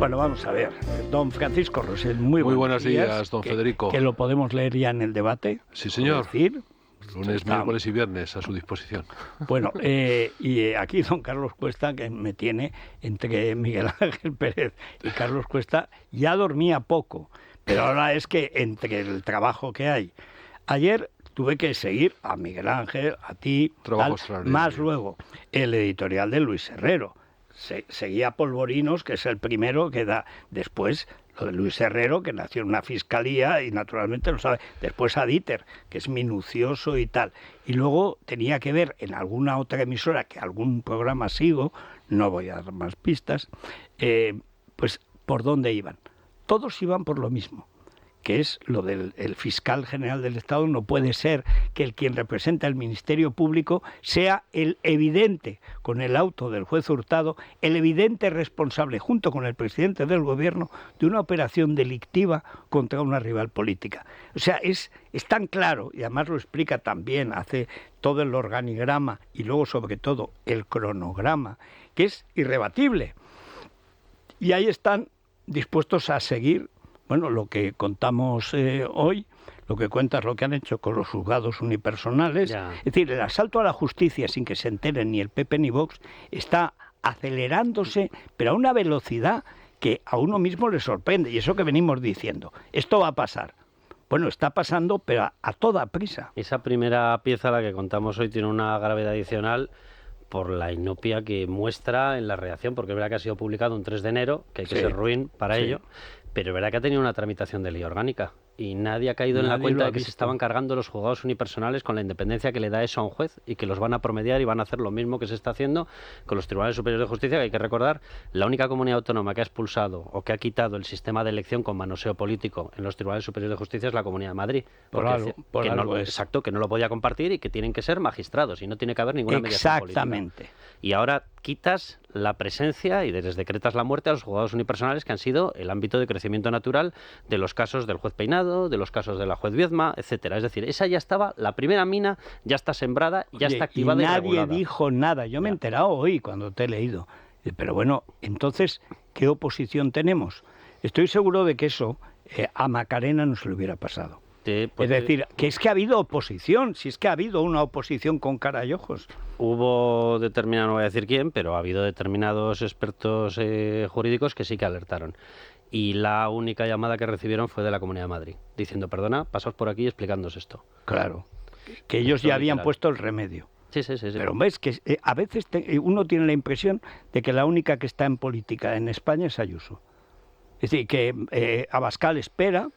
Bueno, vamos a ver. Don Francisco Rosell, muy buenos días, don Federico. Que lo podemos leer ya en el debate. Sí, señor. Decir, lunes, miércoles y viernes a su disposición. Bueno, y aquí don Carlos Cuesta, que me tiene entre Miguel Ángel Pérez y Carlos Cuesta, ya dormía poco, pero ahora es que entre el trabajo que hay. Ayer tuve que seguir a Miguel Ángel, a ti, más luego el editorial de Luis Herrero. Seguía Polvorinos, que es el primero que da después lo de Luis Herrero, que nació en una fiscalía y naturalmente lo sabe. Después a Dieter, que es minucioso y tal. Y luego tenía que ver en alguna otra emisora, que algún programa sigo, no voy a dar más pistas, pues por dónde iban. Todos iban por lo mismo, que es lo del fiscal general del Estado. No puede ser que el quien representa el Ministerio Público sea el evidente, con el auto del juez Hurtado, el evidente responsable, junto con el presidente del Gobierno, de una operación delictiva contra una rival política. O sea, es tan claro, y además lo explica también, hace todo el organigrama y luego sobre todo el cronograma, que es irrebatible. Y ahí están dispuestos a seguir. Bueno, lo que contamos hoy, lo que cuentas, lo que han hecho con los juzgados unipersonales, es decir, el asalto a la justicia sin que se enteren ni el PP ni Vox está acelerándose, pero a una velocidad que a uno mismo le sorprende, y eso que venimos diciendo, esto va a pasar. Bueno, está pasando, pero a toda prisa. Esa primera pieza, la que contamos hoy, tiene una gravedad adicional por la inopia que muestra en la redacción, porque es verdad que ha sido publicado un 3 de enero, que hay que ser ruin para ello, pero es verdad que ha tenido una tramitación de ley orgánica y nadie ha caído en la cuenta de que se estaban cargando los juzgados unipersonales con la independencia que le da eso a un juez y que los van a promediar y van a hacer lo mismo que se está haciendo con los tribunales superiores de justicia, que hay que recordar, la única comunidad autónoma que ha expulsado o que ha quitado el sistema de elección con manoseo político en los tribunales superiores de justicia es la Comunidad de Madrid. Exacto, que no lo podía compartir y que tienen que ser magistrados y no tiene que haber ninguna mediación política. Exactamente. Y ahora quitas la presencia y les decretas la muerte a los juzgados unipersonales, que han sido el ámbito de crecimiento natural de los casos del juez Peinado, de los casos de la juez Viedma, etcétera. Es decir, esa ya estaba, la primera mina ya está sembrada, ya está activada y regulada. Nadie dijo nada. Yo me he enterado hoy cuando te he leído. Pero bueno, entonces, ¿qué oposición tenemos? Estoy seguro de que eso a Macarena no se le hubiera pasado. Es decir, que es que ha habido oposición, si es que ha habido una oposición con cara y ojos. Hubo determinados, no voy a decir quién, pero ha habido determinados expertos jurídicos que sí que alertaron. Y la única llamada que recibieron fue de la Comunidad de Madrid, diciendo, perdona, pasaos por aquí y explicándoos esto. Claro, que ellos ya habían puesto el remedio. Sí. Pero ves que a veces uno tiene la impresión de que la única que está en política en España es Ayuso. Es decir, que Abascal espera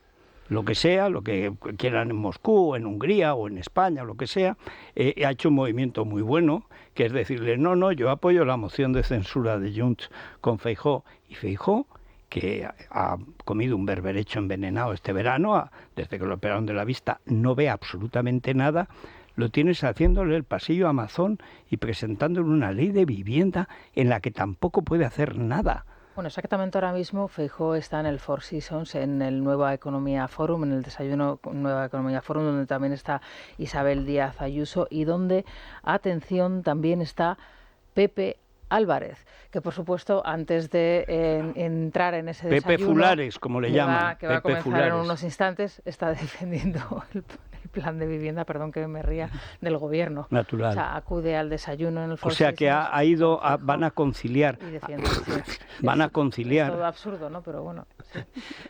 lo que sea, lo que quieran en Moscú, en Hungría o en España, lo que sea, ha hecho un movimiento muy bueno, que es decirle, no, yo apoyo la moción de censura de Junts con Feijóo. Y Feijóo, que ha comido un berberecho envenenado este verano, desde que lo operaron de la vista, no ve absolutamente nada, lo tienes haciéndole el pasillo a Amazon y presentándole una ley de vivienda en la que tampoco puede hacer nada. Bueno, exactamente ahora mismo Feijóo está en el Four Seasons, en el Nueva Economía Forum, en el desayuno Nueva Economía Forum, donde también está Isabel Díaz Ayuso y donde, atención, también está Pepe Álvarez, que por supuesto antes de entrar en ese desayuno... Pepe Fulares, como le llaman. Que va a comenzar en unos instantes, está defendiendo el plan de vivienda, perdón que me ría, del gobierno. Natural. O sea, acude al desayuno en el Four Seasons. O sea, que ha ido, van a conciliar. Y defiende, van a conciliar. Es todo absurdo, ¿no? Pero bueno. Sí.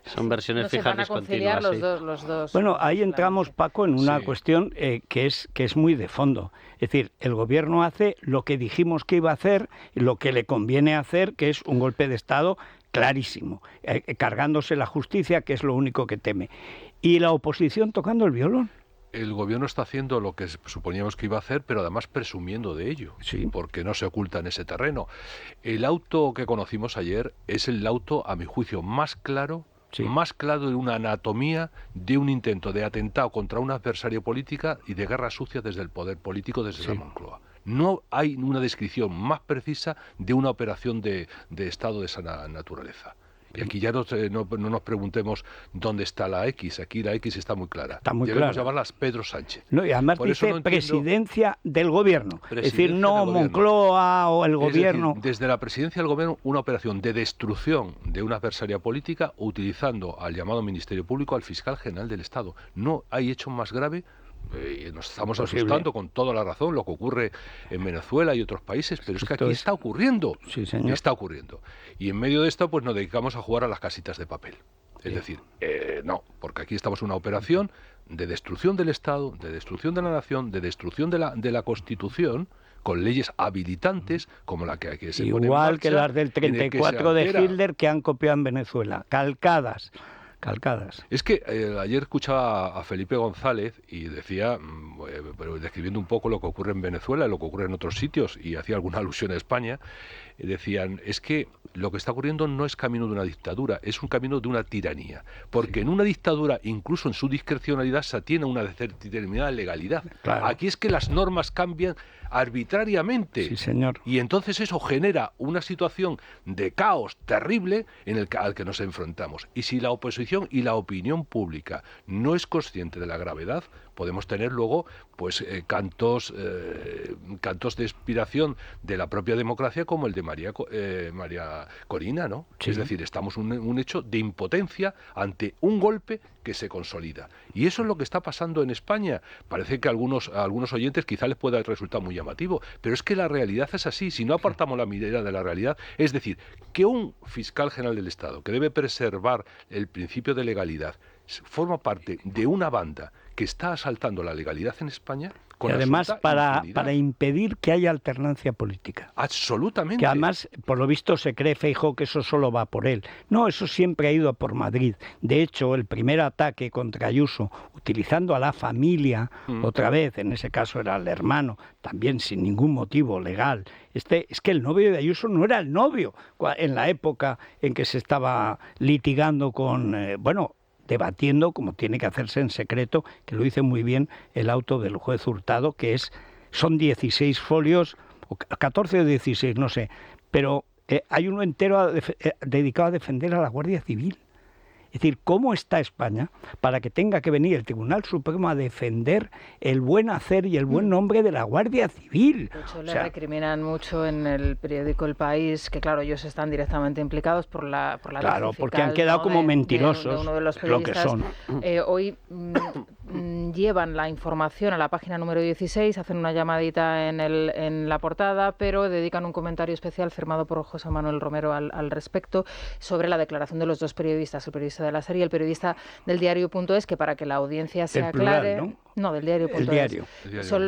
Son versiones fijas discontinuas. Van a conciliar los dos. Bueno, ahí entramos, Paco, en una cuestión que es muy de fondo. Es decir, el gobierno hace lo que dijimos que iba a hacer, lo que le conviene hacer, que es un golpe de Estado clarísimo, cargándose la justicia, que es lo único que teme. Y la oposición tocando el violón. El gobierno está haciendo lo que suponíamos que iba a hacer, pero además presumiendo de ello, porque no se oculta en ese terreno. El auto que conocimos ayer es el auto, a mi juicio, más claro de una anatomía de un intento de atentado contra un adversario político y de guerra sucia desde el poder político, desde la Moncloa. No hay una descripción más precisa de una operación de Estado de esa naturaleza. Y aquí ya no nos preguntemos dónde está la X. Aquí la X está muy clara. Está muy Debemos clara. llamarlas Pedro Sánchez. No, y además Por eso dice no entiendo- presidencia del gobierno. Es decir, Presidencia no del gobierno. Moncloa o el Es gobierno. decir, desde la presidencia del gobierno, una operación de destrucción de una adversaria política utilizando al llamado Ministerio Público, al fiscal general del Estado. No hay hecho más grave. Nos estamos Posible. asustando con toda la razón lo que ocurre en Venezuela y otros países, pero es que aquí está ocurriendo. Sí, señor. Está ocurriendo. Y en medio de esto, pues nos dedicamos a jugar a las casitas de papel. Es decir, no, porque aquí estamos en una operación de destrucción del Estado, de destrucción de la nación, de destrucción de la Constitución, con leyes habilitantes como la que se pone en Igual que marcha, las del y de que se 34 de altera. Hitler que han copiado en Venezuela. Calcadas. Es que ayer escuchaba a Felipe González y decía, pero describiendo un poco lo que ocurre en Venezuela, lo que ocurre en otros sitios, y hacía alguna alusión a España, decían, es que lo que está ocurriendo no es camino de una dictadura, es un camino de una tiranía. Porque en una dictadura, incluso en su discrecionalidad, se atiene a una determinada legalidad. Claro. Aquí es que las normas cambian arbitrariamente. Sí, señor. Y entonces eso genera una situación de caos terrible al que nos enfrentamos. Y si la oposición y la opinión pública no es consciente de la gravedad, podemos tener luego pues cantos de inspiración de la propia democracia como el de María Corina, ¿no? Sí. Es decir, estamos en un hecho de impotencia ante un golpe que se consolida. Y eso es lo que está pasando en España. Parece que a algunos oyentes quizá les pueda resultar muy llamativo, pero es que la realidad es así. Si no apartamos la mirada de la realidad, es decir, que un fiscal general del Estado que debe preservar el principio de legalidad forma parte de una banda que está asaltando la legalidad en España con Y además absoluta impunidad. para impedir que haya alternancia política. Absolutamente. Que además, por lo visto, se cree Feijóo que eso solo va por él. No, eso siempre ha ido por Madrid. De hecho, el primer ataque contra Ayuso, utilizando a la familia, otra vez, en ese caso era el hermano, también sin ningún motivo legal. Es que el novio de Ayuso no era el novio en la época en que se estaba litigando con, debatiendo, como tiene que hacerse en secreto, que lo dice muy bien el auto del juez Hurtado, que son 16 folios, o 14 o 16, no sé, pero hay uno entero dedicado a defender a la Guardia Civil. Es decir, ¿cómo está España para que tenga que venir el Tribunal Supremo a defender el buen hacer y el buen nombre de la Guardia Civil? De hecho, le recriminan mucho en el periódico El País, que claro, ellos están directamente implicados por la Claro, fiscal, porque han quedado como mentirosos, de uno de los lo que periodistas. son. Hoy llevan la información a la página número 16, hacen una llamadita en la portada, pero dedican un comentario especial firmado por José Manuel Romero al respecto sobre la declaración de los dos periodistas, el periodista de la serie y el periodista del diario.es, que para que la audiencia se aclare... Plural, ¿no? No, del diario.es. El diario. Son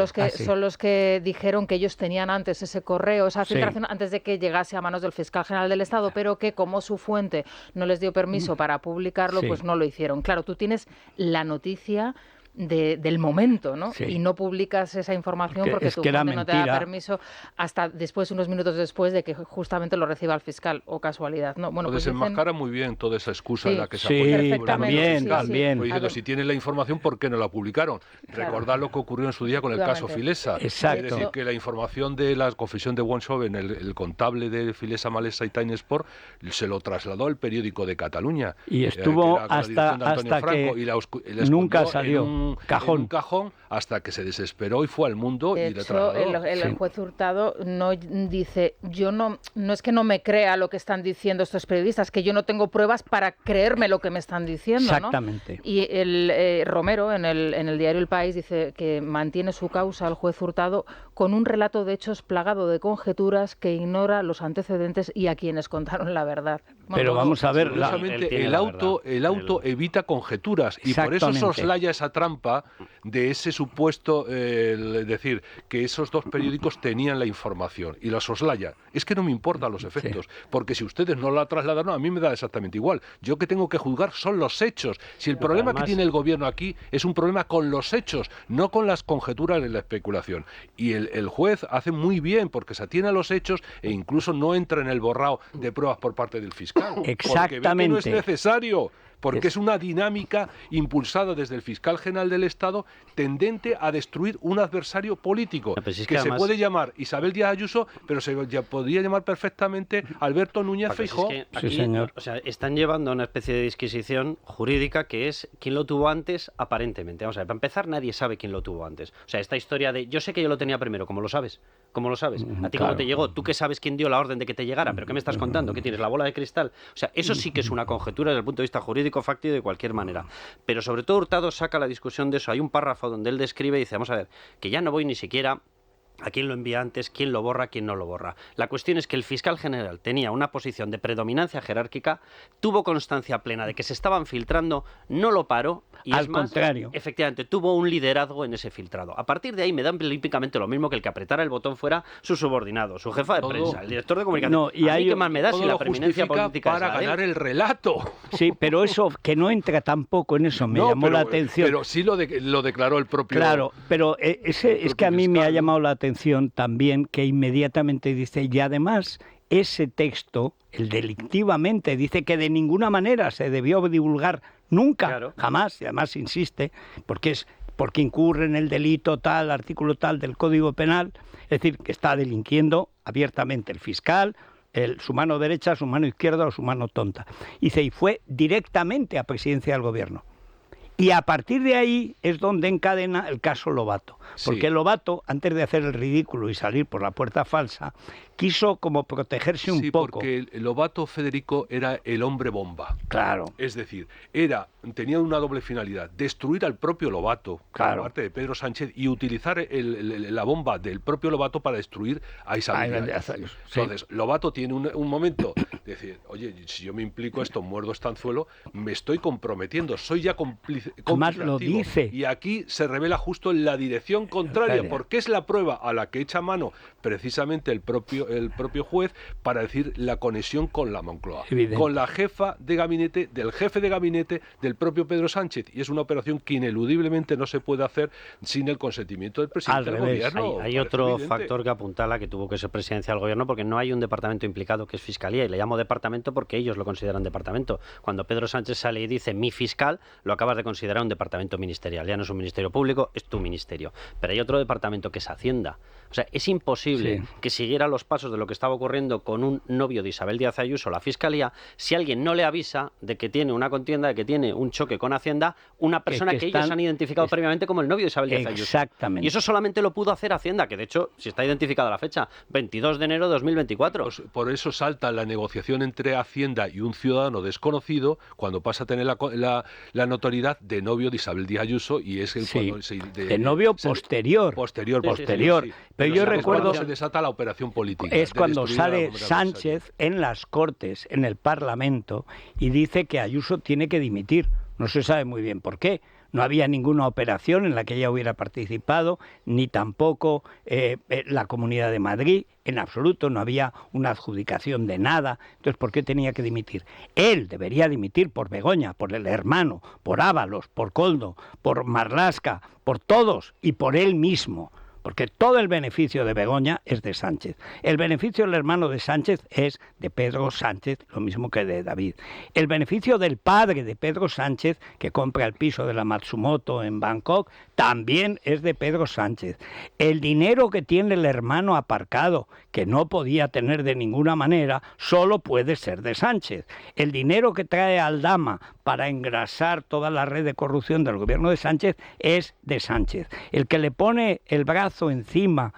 los que dijeron que ellos tenían antes ese correo, esa filtración, antes de que llegase a manos del fiscal general del Estado, pero que como su fuente no les dio permiso para publicarlo, pues no lo hicieron. Claro, tú tienes la noticia del momento, ¿no? Sí. Y no publicas esa información porque tu era fuente no te da mentira. permiso hasta después, unos minutos después de que justamente lo reciba el fiscal, o casualidad. No, bueno, pues desenmascara muy bien toda esa excusa Sí. en la que se Sí, apoya el perfectamente, fiscal. también, también. Pues diciendo, si tienen la información, ¿por qué no la publicaron? Claro. Recordad lo que ocurrió en su día con el caso Efectivamente. Filesa. Exacto. Es decir, que la información de la confesión de Wonschoven, el contable de Filesa, Malesa y Time Sport, se lo trasladó al periódico de Cataluña. Y estuvo que era con la dirección de Antonio hasta Franco, que y la nunca escondió salió. en un cajón, hasta que se desesperó y fue al mundo De y le hecho, trasladó. el juez Hurtado no dice, yo no es que no me crea lo que están diciendo estos periodistas, que yo no tengo pruebas para creerme lo que me están diciendo, ¿no? Exactamente. Y el Romero en el diario El País dice que mantiene su causa el juez Hurtado con un relato de hechos plagado de conjeturas que ignora los antecedentes y a quienes contaron la verdad. Pero vamos a ver, Curiosamente, él tiene el la auto evita conjeturas y por eso Exactamente. soslaya esa trampa de ese supuesto, decir que esos dos periódicos tenían la información y la soslaya. Es que no me importan los efectos, porque si ustedes no la trasladaron, a mí me da exactamente igual. Yo que tengo que juzgar son los hechos. Si el problema además, que tiene el gobierno aquí es un problema con los hechos, no con las conjeturas de la especulación. Y el juez hace muy bien porque se atiene a los hechos e incluso no entra en el borrado de pruebas por parte del fiscal. Porque ve que no es Exactamente. necesario. porque es una dinámica impulsada desde el fiscal general del Estado tendente a destruir un adversario político, que además se puede llamar Isabel Díaz Ayuso, pero se podría llamar perfectamente Alberto Núñez Feijóo. Sí, señor. O sea, están llevando a una especie de disquisición jurídica que es quién lo tuvo antes, aparentemente. Vamos a ver, para empezar, nadie sabe quién lo tuvo antes. O sea, esta historia de yo sé que yo lo tenía primero, ¿cómo lo sabes? ¿Cómo lo sabes? ¿A ti cómo te llegó? ¿Tú qué sabes quién dio la orden de que te llegara? ¿Pero qué me estás contando? ¿Que tienes la bola de cristal? O sea, eso sí que es una conjetura desde el punto de vista jurídico, fáctico, de cualquier manera. Pero sobre todo Hurtado saca la discusión de eso. Hay un párrafo donde él describe y dice, vamos a ver, que ya no voy ni siquiera a quién lo envía antes, quién lo borra, quién no lo borra. La cuestión es que el fiscal general tenía una posición de predominancia jerárquica, tuvo constancia plena de que se estaban filtrando, no lo paró y al contrario. Efectivamente, tuvo un liderazgo en ese filtrado. A partir de ahí me da olímpicamente lo mismo que el que apretara el botón fuera su subordinado, su jefa de prensa, el director de comunicación. No, y a mí qué más me da si la preeminencia política para ganar el relato. Sí, pero eso que no entra tampoco en eso me llamó la atención. Pero sí lo declaró el propio. Claro, pero es que a mí me ha llamado la atención también que inmediatamente dice, y además ese texto, el delictivamente, dice que de ninguna manera se debió divulgar nunca, jamás, y además insiste, porque incurre en el delito tal, artículo tal del Código Penal, es decir, que está delinquiendo abiertamente el fiscal, su mano derecha, su mano izquierda o su mano tonta. Dice, y fue directamente a presidencia del gobierno. Y a partir de ahí es donde encadena el caso Lobato. Porque Lobato, antes de hacer el ridículo y salir por la puerta falsa, quiso como protegerse un poco. Sí, porque Lobato, Federico, era el hombre bomba. Claro. Es decir, tenía una doble finalidad, destruir al propio Lobato, por parte de Pedro Sánchez, y utilizar la bomba del propio Lobato para destruir a Isabel Díaz Ayuso. Entonces, Lobato tiene un momento de decir, oye, si yo me implico esto, muerdo este anzuelo, me estoy comprometiendo, soy ya cómplice. Más lo dice. Y aquí se revela justo en la dirección contraria, porque es la prueba a la que echa mano precisamente el propio juez para decir la conexión con la Moncloa, con la jefa de gabinete, del jefe de gabinete del propio Pedro Sánchez, y es una operación que ineludiblemente no se puede hacer sin el consentimiento del presidente del gobierno. Hay otro factor que apuntala, que tuvo que ser presidencia del gobierno, porque no hay un departamento implicado que es Fiscalía, y le llamo departamento porque ellos lo consideran departamento. Cuando Pedro Sánchez sale y dice mi fiscal, lo acabas de considerar un departamento ministerial, ya no es un ministerio público, es tu ministerio. Pero hay otro departamento que es Hacienda. O sea, es imposible que siguiera los pasos de lo que estaba ocurriendo con un novio de Isabel Díaz Ayuso, la Fiscalía, si alguien no le avisa de que tiene una contienda, de que tiene un choque con Hacienda, una persona que ellos han identificado previamente como el novio de Isabel Díaz Ayuso. Exactamente. Y eso solamente lo pudo hacer Hacienda, que de hecho, si está identificada la fecha, 22 de enero de 2024. Pues por eso salta la negociación entre Hacienda y un ciudadano desconocido cuando pasa a tener la notoriedad de novio de Isabel Díaz Ayuso, y es de novio posterior. Posterior. Sí. Pero yo recuerdo, se desata la operación política. Es cuando sale Sánchez en las Cortes, en el Parlamento, y dice que Ayuso tiene que dimitir. No se sabe muy bien por qué. No había ninguna operación en la que ella hubiera participado, ni tampoco la Comunidad de Madrid, en absoluto, no había una adjudicación de nada. Entonces, ¿por qué tenía que dimitir? Él debería dimitir por Begoña, por el hermano, por Ábalos, por Koldo, por Marlaska, por todos y por él mismo. Porque todo el beneficio de Begoña es de Sánchez. El beneficio del hermano de Sánchez es de Pedro Sánchez, lo mismo que de David. El beneficio del padre de Pedro Sánchez, que compra el piso de la Matsumoto en Bangkok, también es de Pedro Sánchez. El dinero que tiene el hermano aparcado, que no podía tener de ninguna manera, solo puede ser de Sánchez. El dinero que trae Aldama para engrasar toda la red de corrupción del gobierno de Sánchez es de Sánchez. El que le pone el brazo encima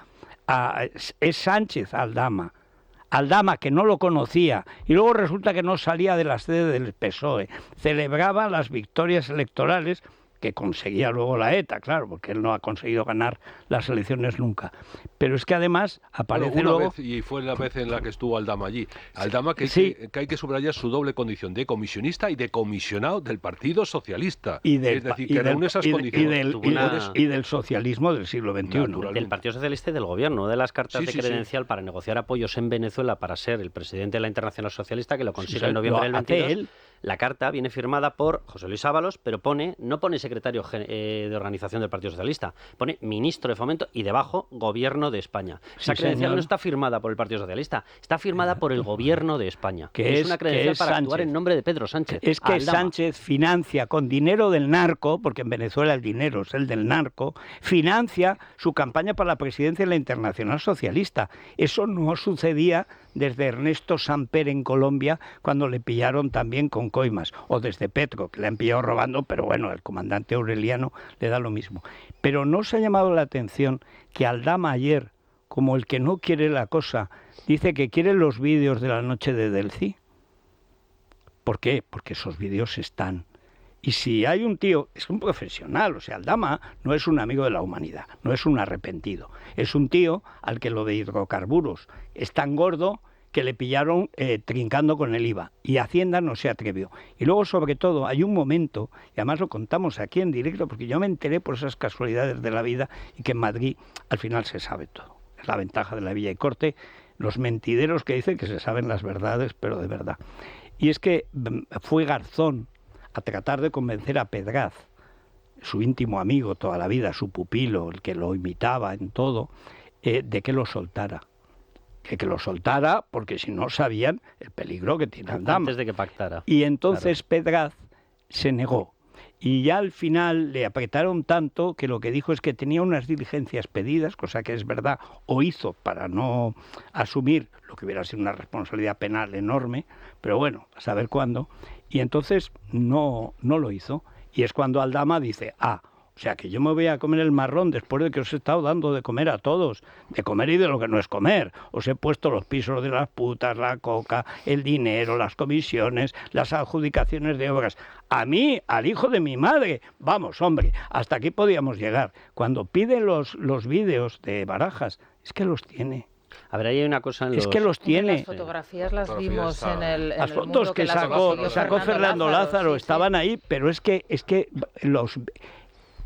es Sánchez Aldama. Aldama, que no lo conocía, y luego resulta que no salía de la sede del PSOE, celebraba las victorias electorales que conseguía luego la ETA, claro, porque él no ha conseguido ganar las elecciones nunca. Pero es que además aparece luego... vez, y fue la vez en la que estuvo Aldama allí. Aldama, que hay que subrayar su doble condición de comisionista y de comisionado del Partido Socialista. Es decir, que reúne esas condiciones. Y del socialismo del siglo XXI. Del Partido Socialista y del Gobierno, de las cartas de credencial para negociar apoyos en Venezuela para ser el presidente de la Internacional Socialista, que lo consigue en noviembre del 22. La carta viene firmada por José Luis Ábalos, pero no pone secretario de organización del Partido Socialista, pone ministro de Fomento y debajo Gobierno de España. Esa credencial no está firmada por el Partido Socialista, está firmada por el Gobierno de España. Que es una credencial para Sánchez. Actuar en nombre de Pedro Sánchez. Es que Sánchez financia con dinero del narco, porque en Venezuela el dinero es el del narco, financia su campaña para la presidencia de la Internacional Socialista. Eso no sucedía desde Ernesto Samper en Colombia, cuando le pillaron también con coimas, o desde Petro, que le han pillado robando, pero bueno, el comandante Aureliano le da lo mismo. Pero no se ha llamado la atención que Aldama ayer, como el que no quiere la cosa, dice que quiere los vídeos de la noche de Delcy. ¿Por qué? Porque esos vídeos están. Y si hay un tío, es un profesional, o sea, Aldama no es un amigo de la humanidad, no es un arrepentido, es un tío al que lo de hidrocarburos es tan gordo que le pillaron trincando con el IVA, y Hacienda no se atrevió. Y luego, sobre todo, hay un momento, y además lo contamos aquí en directo, porque yo me enteré por esas casualidades de la vida, y que en Madrid al final se sabe todo. Es la ventaja de la Villa y Corte, los mentideros que dicen que se saben las verdades, pero de verdad. Y es que fue Garzón a tratar de convencer a Pedraz, su íntimo amigo toda la vida, su pupilo, el que lo imitaba en todo, de que lo soltara. Que lo soltara, porque si no sabían el peligro que tiene Aldama. Antes de que pactara. Y entonces claro. Pedraz se negó. Y ya al final le apretaron tanto que lo que dijo es que tenía unas diligencias pedidas, cosa que es verdad, o hizo para no asumir lo que hubiera sido una responsabilidad penal enorme, pero bueno, a saber cuándo. Y entonces no lo hizo. Y es cuando Aldama dice, o sea que yo me voy a comer el marrón después de que os he estado dando de comer a todos, de comer y de lo que no es comer. Os he puesto los pisos de las putas, la coca, el dinero, las comisiones, las adjudicaciones de obras. A mí, al hijo de mi madre. Vamos, hombre, hasta aquí podíamos llegar. Cuando pide los vídeos de Barajas, es que los tiene. A ver, ahí hay una cosa en Es que los tiene. Las fotografías las vimos en el las el fotos mundo que las sacó consiguió Fernando Lázaro sí, estaban ahí, pero es que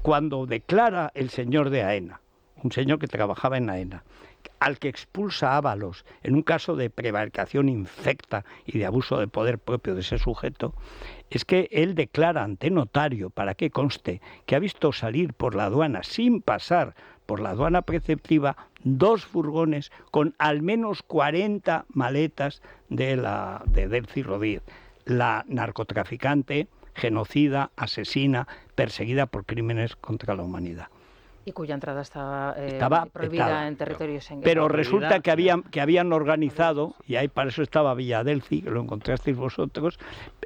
cuando declara el señor de AENA, un señor que trabajaba en AENA, al que expulsa a Ábalos en un caso de prevaricación infecta y de abuso de poder propio de ese sujeto, es que él declara ante notario, para que conste, que ha visto salir por la aduana sin pasar por la aduana preceptiva 2 furgones con al menos 40 maletas de Delcy Rodríguez, la narcotraficante, genocida, asesina, perseguida por crímenes contra la humanidad. Y cuya entrada estaba prohibida vetada en territorio Schengen. Pero resulta que habían organizado, y ahí para eso estaba Villa Delcy, que lo encontrasteis vosotros,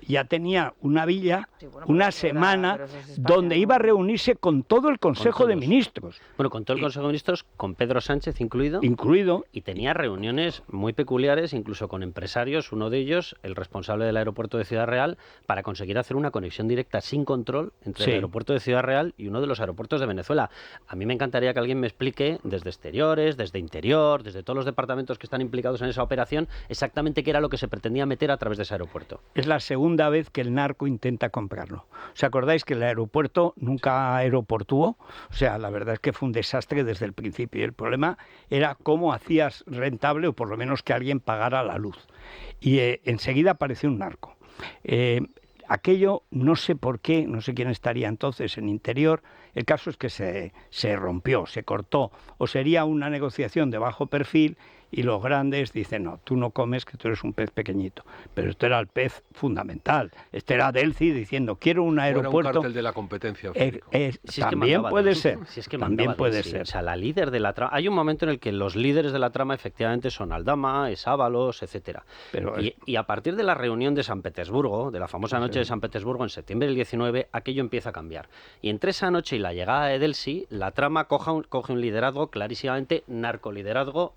ya tenía una villa, una semana, donde iba a reunirse con todo el Consejo de Ministros. Bueno, con todo el Consejo de Ministros, con Pedro Sánchez incluido. Y tenía reuniones muy peculiares, incluso con empresarios, uno de ellos, el responsable del aeropuerto de Ciudad Real, para conseguir hacer una conexión directa sin control entre el aeropuerto de Ciudad Real y uno de los aeropuertos de Venezuela. A mí me encantaría que alguien me explique desde exteriores, desde interior, desde todos los departamentos que están implicados en esa operación, exactamente qué era lo que se pretendía meter a través de ese aeropuerto. Es la segunda vez que el narco intenta comprarlo. ¿Os acordáis que el aeropuerto nunca aeroportuó? O sea, la verdad es que fue un desastre desde el principio. Y el problema era cómo hacías rentable, o por lo menos que alguien pagara la luz. Y enseguida apareció un narco. Aquello, no sé por qué, no sé quién estaría entonces en interior, el caso es que se rompió, se cortó, o sería una negociación de bajo perfil, y los grandes dicen, no, tú no comes, que tú eres un pez pequeñito. Pero esto era el pez fundamental. Este era Delcy diciendo, quiero un aeropuerto. Era un cartel de la competencia. También puede ser. También puede ser. O sea, la líder de la trama. Hay un momento en el que los líderes de la trama efectivamente son Aldama, es Ábalos, etcétera. Y a partir de la reunión de San Petersburgo, de la famosa noche de San Petersburgo, en septiembre del 19, aquello empieza a cambiar. Y entre esa noche y la llegada de Delcy, la trama coge un liderazgo clarísimamente narcoliderazgo,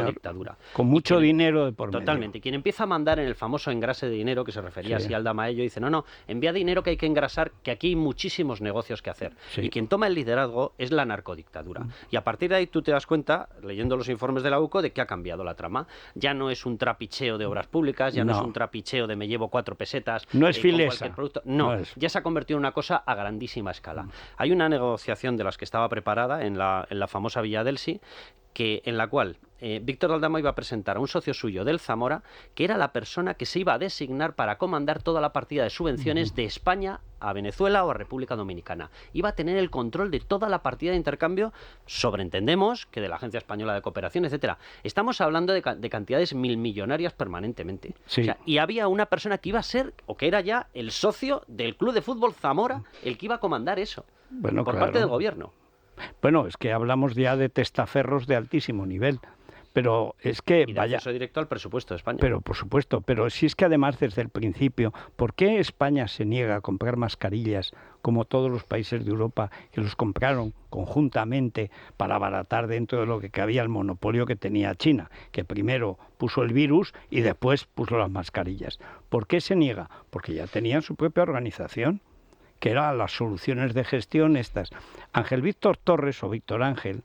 dictadura. Con mucho dinero de por medio. Totalmente. Y quien empieza a mandar en el famoso engrase de dinero, que se refería así al Dama a ello, dice, no, envía dinero que hay que engrasar, que aquí hay muchísimos negocios que hacer. Y quien toma el liderazgo es la narcodictadura. Y a partir de ahí tú te das cuenta, leyendo los informes de la UCO, de que ha cambiado la trama. Ya no es un trapicheo de obras públicas, ya no es un trapicheo de me llevo 4 pesetas. No es Filesa. Ya se ha convertido en una cosa a grandísima escala. Hay una negociación de las que estaba preparada en la famosa Villa Delcy, en la cual Víctor Aldama iba a presentar a un socio suyo del Zamora, que era la persona que se iba a designar para comandar toda la partida de subvenciones de España a Venezuela o a República Dominicana. Iba a tener el control de toda la partida de intercambio, sobreentendemos que de la Agencia Española de Cooperación, etcétera. Estamos hablando de cantidades milmillonarias permanentemente. Sí. O sea, y había una persona que iba a ser, o que era ya el socio del Club de Fútbol Zamora, el que iba a comandar eso, Bueno, por claro. parte del gobierno. Bueno, es que hablamos ya de testaferros de altísimo nivel. Pero es que, Y de vaya, acceso directo al presupuesto de España. pero por supuesto, pero si es que además desde el principio, ¿por qué España se niega a comprar mascarillas como todos los países de Europa que los compraron conjuntamente para abaratar dentro de lo que cabía el monopolio que tenía China, que primero puso el virus y después puso las mascarillas? ¿Por qué se niega? Porque ya tenían su propia organización, que eran las soluciones de gestión estas. Ángel Víctor Torres o Víctor Ángel,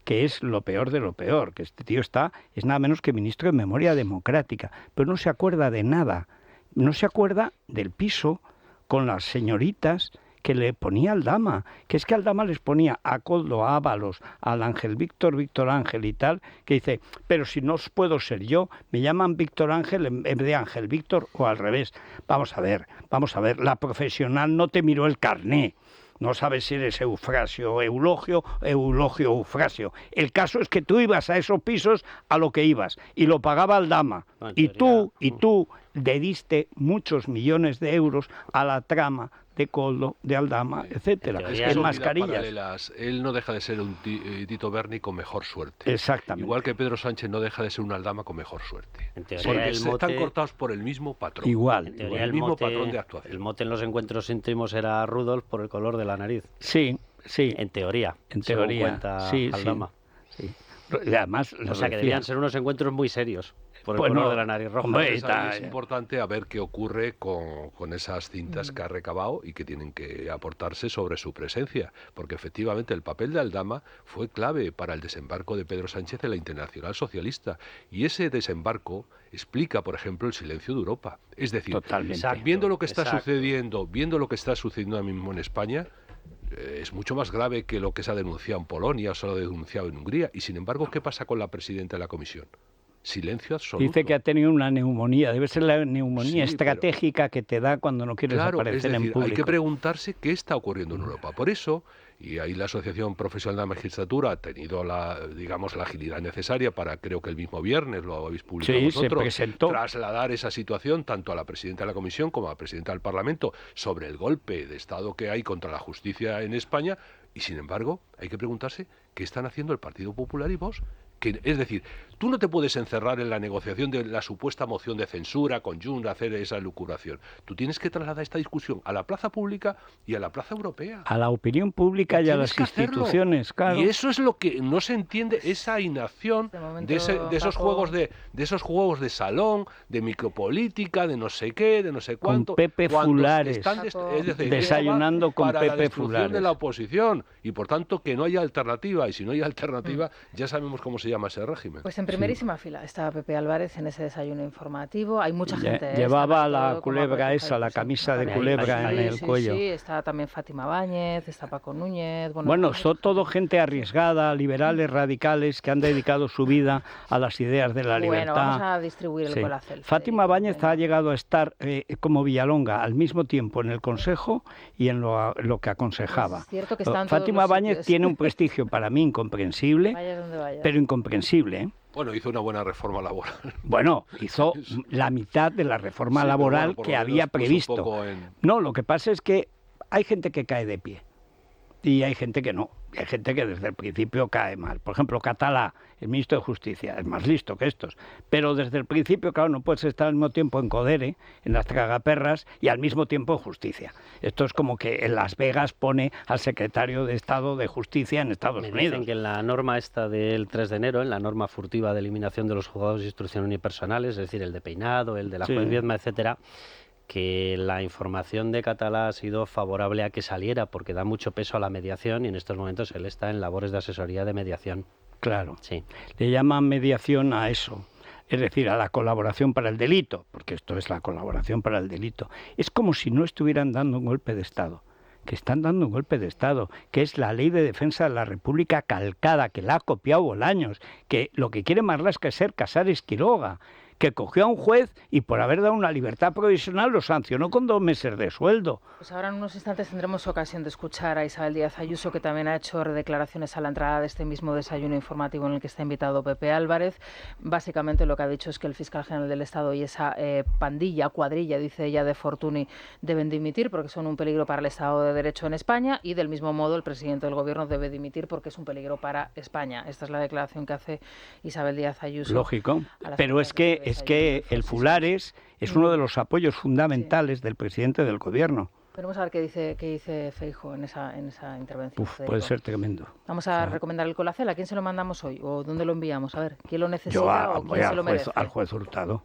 que es lo peor de lo peor, que este tío es nada menos que ministro de Memoria Democrática, pero no se acuerda de nada, no se acuerda del piso con las señoritas que le ponía Aldama, que es que Aldama les ponía a Koldo, a Ábalos, al Ángel Víctor, Víctor Ángel y tal, que dice, pero si no puedo ser yo, me llaman Víctor Ángel en vez de Ángel Víctor o al revés. Vamos a ver, la profesional no te miró el carné. No sabes si eres Eufrasio o Eulogio, Eulogio o Eufrasio. El caso es que tú ibas a esos pisos a lo que ibas y lo pagaba Aldama. Y tú le diste muchos millones de euros a la trama de Koldo, de Aldama, etcétera, en mascarillas. Él no deja de ser un Tito Berni con mejor suerte. Exactamente. Igual que Pedro Sánchez no deja de ser un Aldama con mejor suerte. En teoría, porque el mote, están cortados por el mismo patrón. Igual. En teoría, el mismo patrón de actuación. El mote en los encuentros íntimos era Rudolf por el color de la nariz. Sí, sí. En teoría. En teoría. Cuenta Sí, Aldama. Sí. Y además, O sea que debían ser unos encuentros muy serios por el Bueno, color de la nariz roja. hombre, Es importante a ver qué ocurre con esas cintas que ha recabado y que tienen que aportarse sobre su presencia, porque efectivamente el papel de Aldama fue clave para el desembarco de Pedro Sánchez en la Internacional Socialista, y ese desembarco explica, por ejemplo, el silencio de Europa. Es decir, totalmente. viendo lo que está sucediendo, viendo lo que está sucediendo ahora mismo en España, es mucho más grave que lo que se ha denunciado en Polonia o se ha denunciado en Hungría. Y sin embargo, ¿qué pasa con la presidenta de la Comisión? Silencio absoluto. Dice que ha tenido una neumonía. Debe ser la neumonía estratégica que te da cuando no quieres aparecer en público. Hay que preguntarse qué está ocurriendo en Europa. Por eso, y ahí la Asociación Profesional de la Magistratura ha tenido la agilidad necesaria para, creo que el mismo viernes lo habéis publicado vosotros, se presentó. Trasladar esa situación tanto a la presidenta de la Comisión como a la presidenta del Parlamento sobre el golpe de Estado que hay contra la justicia en España. Y sin embargo, hay que preguntarse qué están haciendo el Partido Popular y Vox. Es decir, tú no te puedes encerrar en la negociación de la supuesta moción de censura con Junts, hacer esa elucubración. Tú tienes que trasladar esta discusión a la plaza pública y a la plaza europea. A la opinión pública y a las instituciones, claro. Y eso es lo que no se entiende, esa inacción de esos juegos de salón, de micropolítica, de no sé qué, de no sé cuánto. Con Pepe Fulares, es decir, desayunando con para Pepe la Fulares. de la oposición, y por tanto que no haya alternativa, y si no hay alternativa ya sabemos cómo se llama ese régimen. Pues en primerísima fila estaba Pepe Álvarez en ese desayuno informativo. Hay mucha gente. Llevaba la culebra esa, la camisa de culebra en el cuello. Sí, está también Fátima Báñez, está Paco Núñez. Bueno, son todo gente arriesgada, liberales, radicales, que han dedicado su vida a las ideas de la libertad. Bueno, vamos a distribuir el colacel. Fátima Báñez ha llegado a estar como Villalonga al mismo tiempo en el Consejo y en lo que aconsejaba. Es cierto que están Fátima Báñez tiene un prestigio para mí incomprensible, pero incomprensible, ¿eh? Bueno, hizo una buena reforma laboral. Bueno, hizo la mitad de la reforma laboral que había previsto. No, lo que pasa es que hay gente que cae de pie y hay gente que no. Hay gente que desde el principio cae mal. Por ejemplo, Catalá, el ministro de Justicia, es más listo que estos. Pero desde el principio, claro, no puedes estar al mismo tiempo en Codere, en las tragaperras, y al mismo tiempo en Justicia. Esto es como que en Las Vegas pone al secretario de Estado de Justicia en Estados Unidos. Dicen que en la norma esta del 3 de enero, en la norma furtiva de eliminación de los juzgados de instrucción unipersonales, es decir, el de Peinado, el de la juez Viedma, etcétera, que la información de Catalá ha sido favorable a que saliera porque da mucho peso a la mediación y en estos momentos él está en labores de asesoría de mediación. Claro, sí. Le llaman mediación a eso, es decir, a la colaboración para el delito, porque esto es la colaboración para el delito. Es como si no estuvieran dando un golpe de Estado. que están dando un golpe de Estado, que es la Ley de Defensa de la República calcada, que la ha copiado Bolaños, que lo que quiere Marlaska es ser Casares Quiroga, que cogió a un juez y por haber dado una libertad provisional lo sancionó con 2 meses de sueldo. Pues ahora en unos instantes tendremos ocasión de escuchar a Isabel Díaz Ayuso, que también ha hecho declaraciones a la entrada de este mismo desayuno informativo en el que está invitado Pepe Álvarez. Básicamente lo que ha dicho es que el fiscal general del Estado y esa cuadrilla, dice ella, de Fortuny, deben dimitir porque son un peligro para el Estado de Derecho en España, y del mismo modo el presidente del Gobierno debe dimitir porque es un peligro para España. Esta es la declaración que hace Isabel Díaz Ayuso. Lógico, pero es que el Fulares es uno de los apoyos fundamentales del presidente del Gobierno. Vamos a ver qué dice Feijóo en esa intervención. Puede ser tremendo. Vamos a recomendar el Colacel. ¿A quién se lo mandamos hoy? ¿O dónde lo enviamos? A ver, ¿quién lo necesita o quién se lo merece? Al juez Hurtado.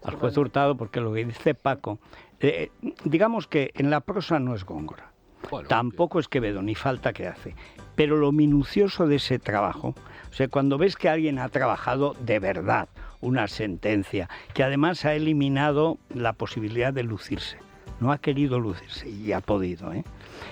Al juez Hurtado, porque lo que dice Paco, digamos que en la prosa no es Góngora. Bueno, tampoco es Quevedo, ni falta que hace. Pero lo minucioso de ese trabajo, o sea, cuando ves que alguien ha trabajado de verdad una sentencia, que además ha eliminado la posibilidad de lucirse, no ha querido lucirse y ha podido,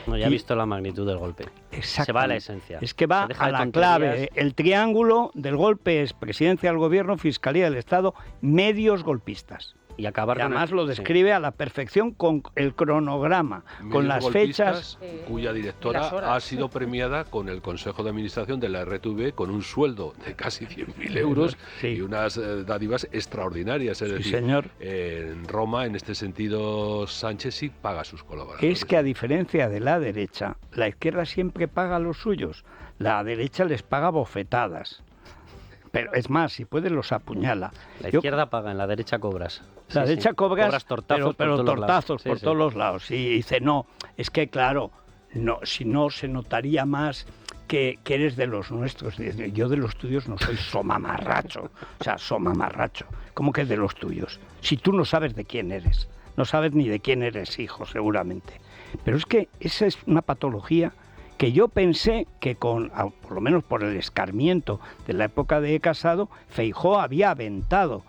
No, ya ha visto la magnitud del golpe. Exacto. Se va a la esencia. Es que va a la clave. El triángulo del golpe es presidencia del Gobierno, Fiscalía del Estado, medios golpistas. Y acabar además lo describe a la perfección con el cronograma, con las fechas. Cuya directora ha sido premiada con el Consejo de Administración de la RTV con un sueldo de casi 100.000 euros y unas dádivas extraordinarias. Es decir, señor. En Roma, en este sentido, Sánchez sí paga a sus colaboradores. Es que a diferencia de la derecha, la izquierda siempre paga a los suyos. La derecha les paga bofetadas. Pero es más, si puede los apuñala. La izquierda paga, en la derecha cobras. La derecha cobras tortazos pero tortazos por todos los lados. Sí, y dice, no, es que claro, no, si no se notaría más que eres de los nuestros. Yo de los tuyos no soy somamarracho. O sea, somamarracho. ¿Cómo que de los tuyos? Si tú no sabes de quién eres. No sabes ni de quién eres hijo, seguramente. Pero es que esa es una patología que yo pensé que por lo menos por el escarmiento de la época de Casado, Feijóo había aventado.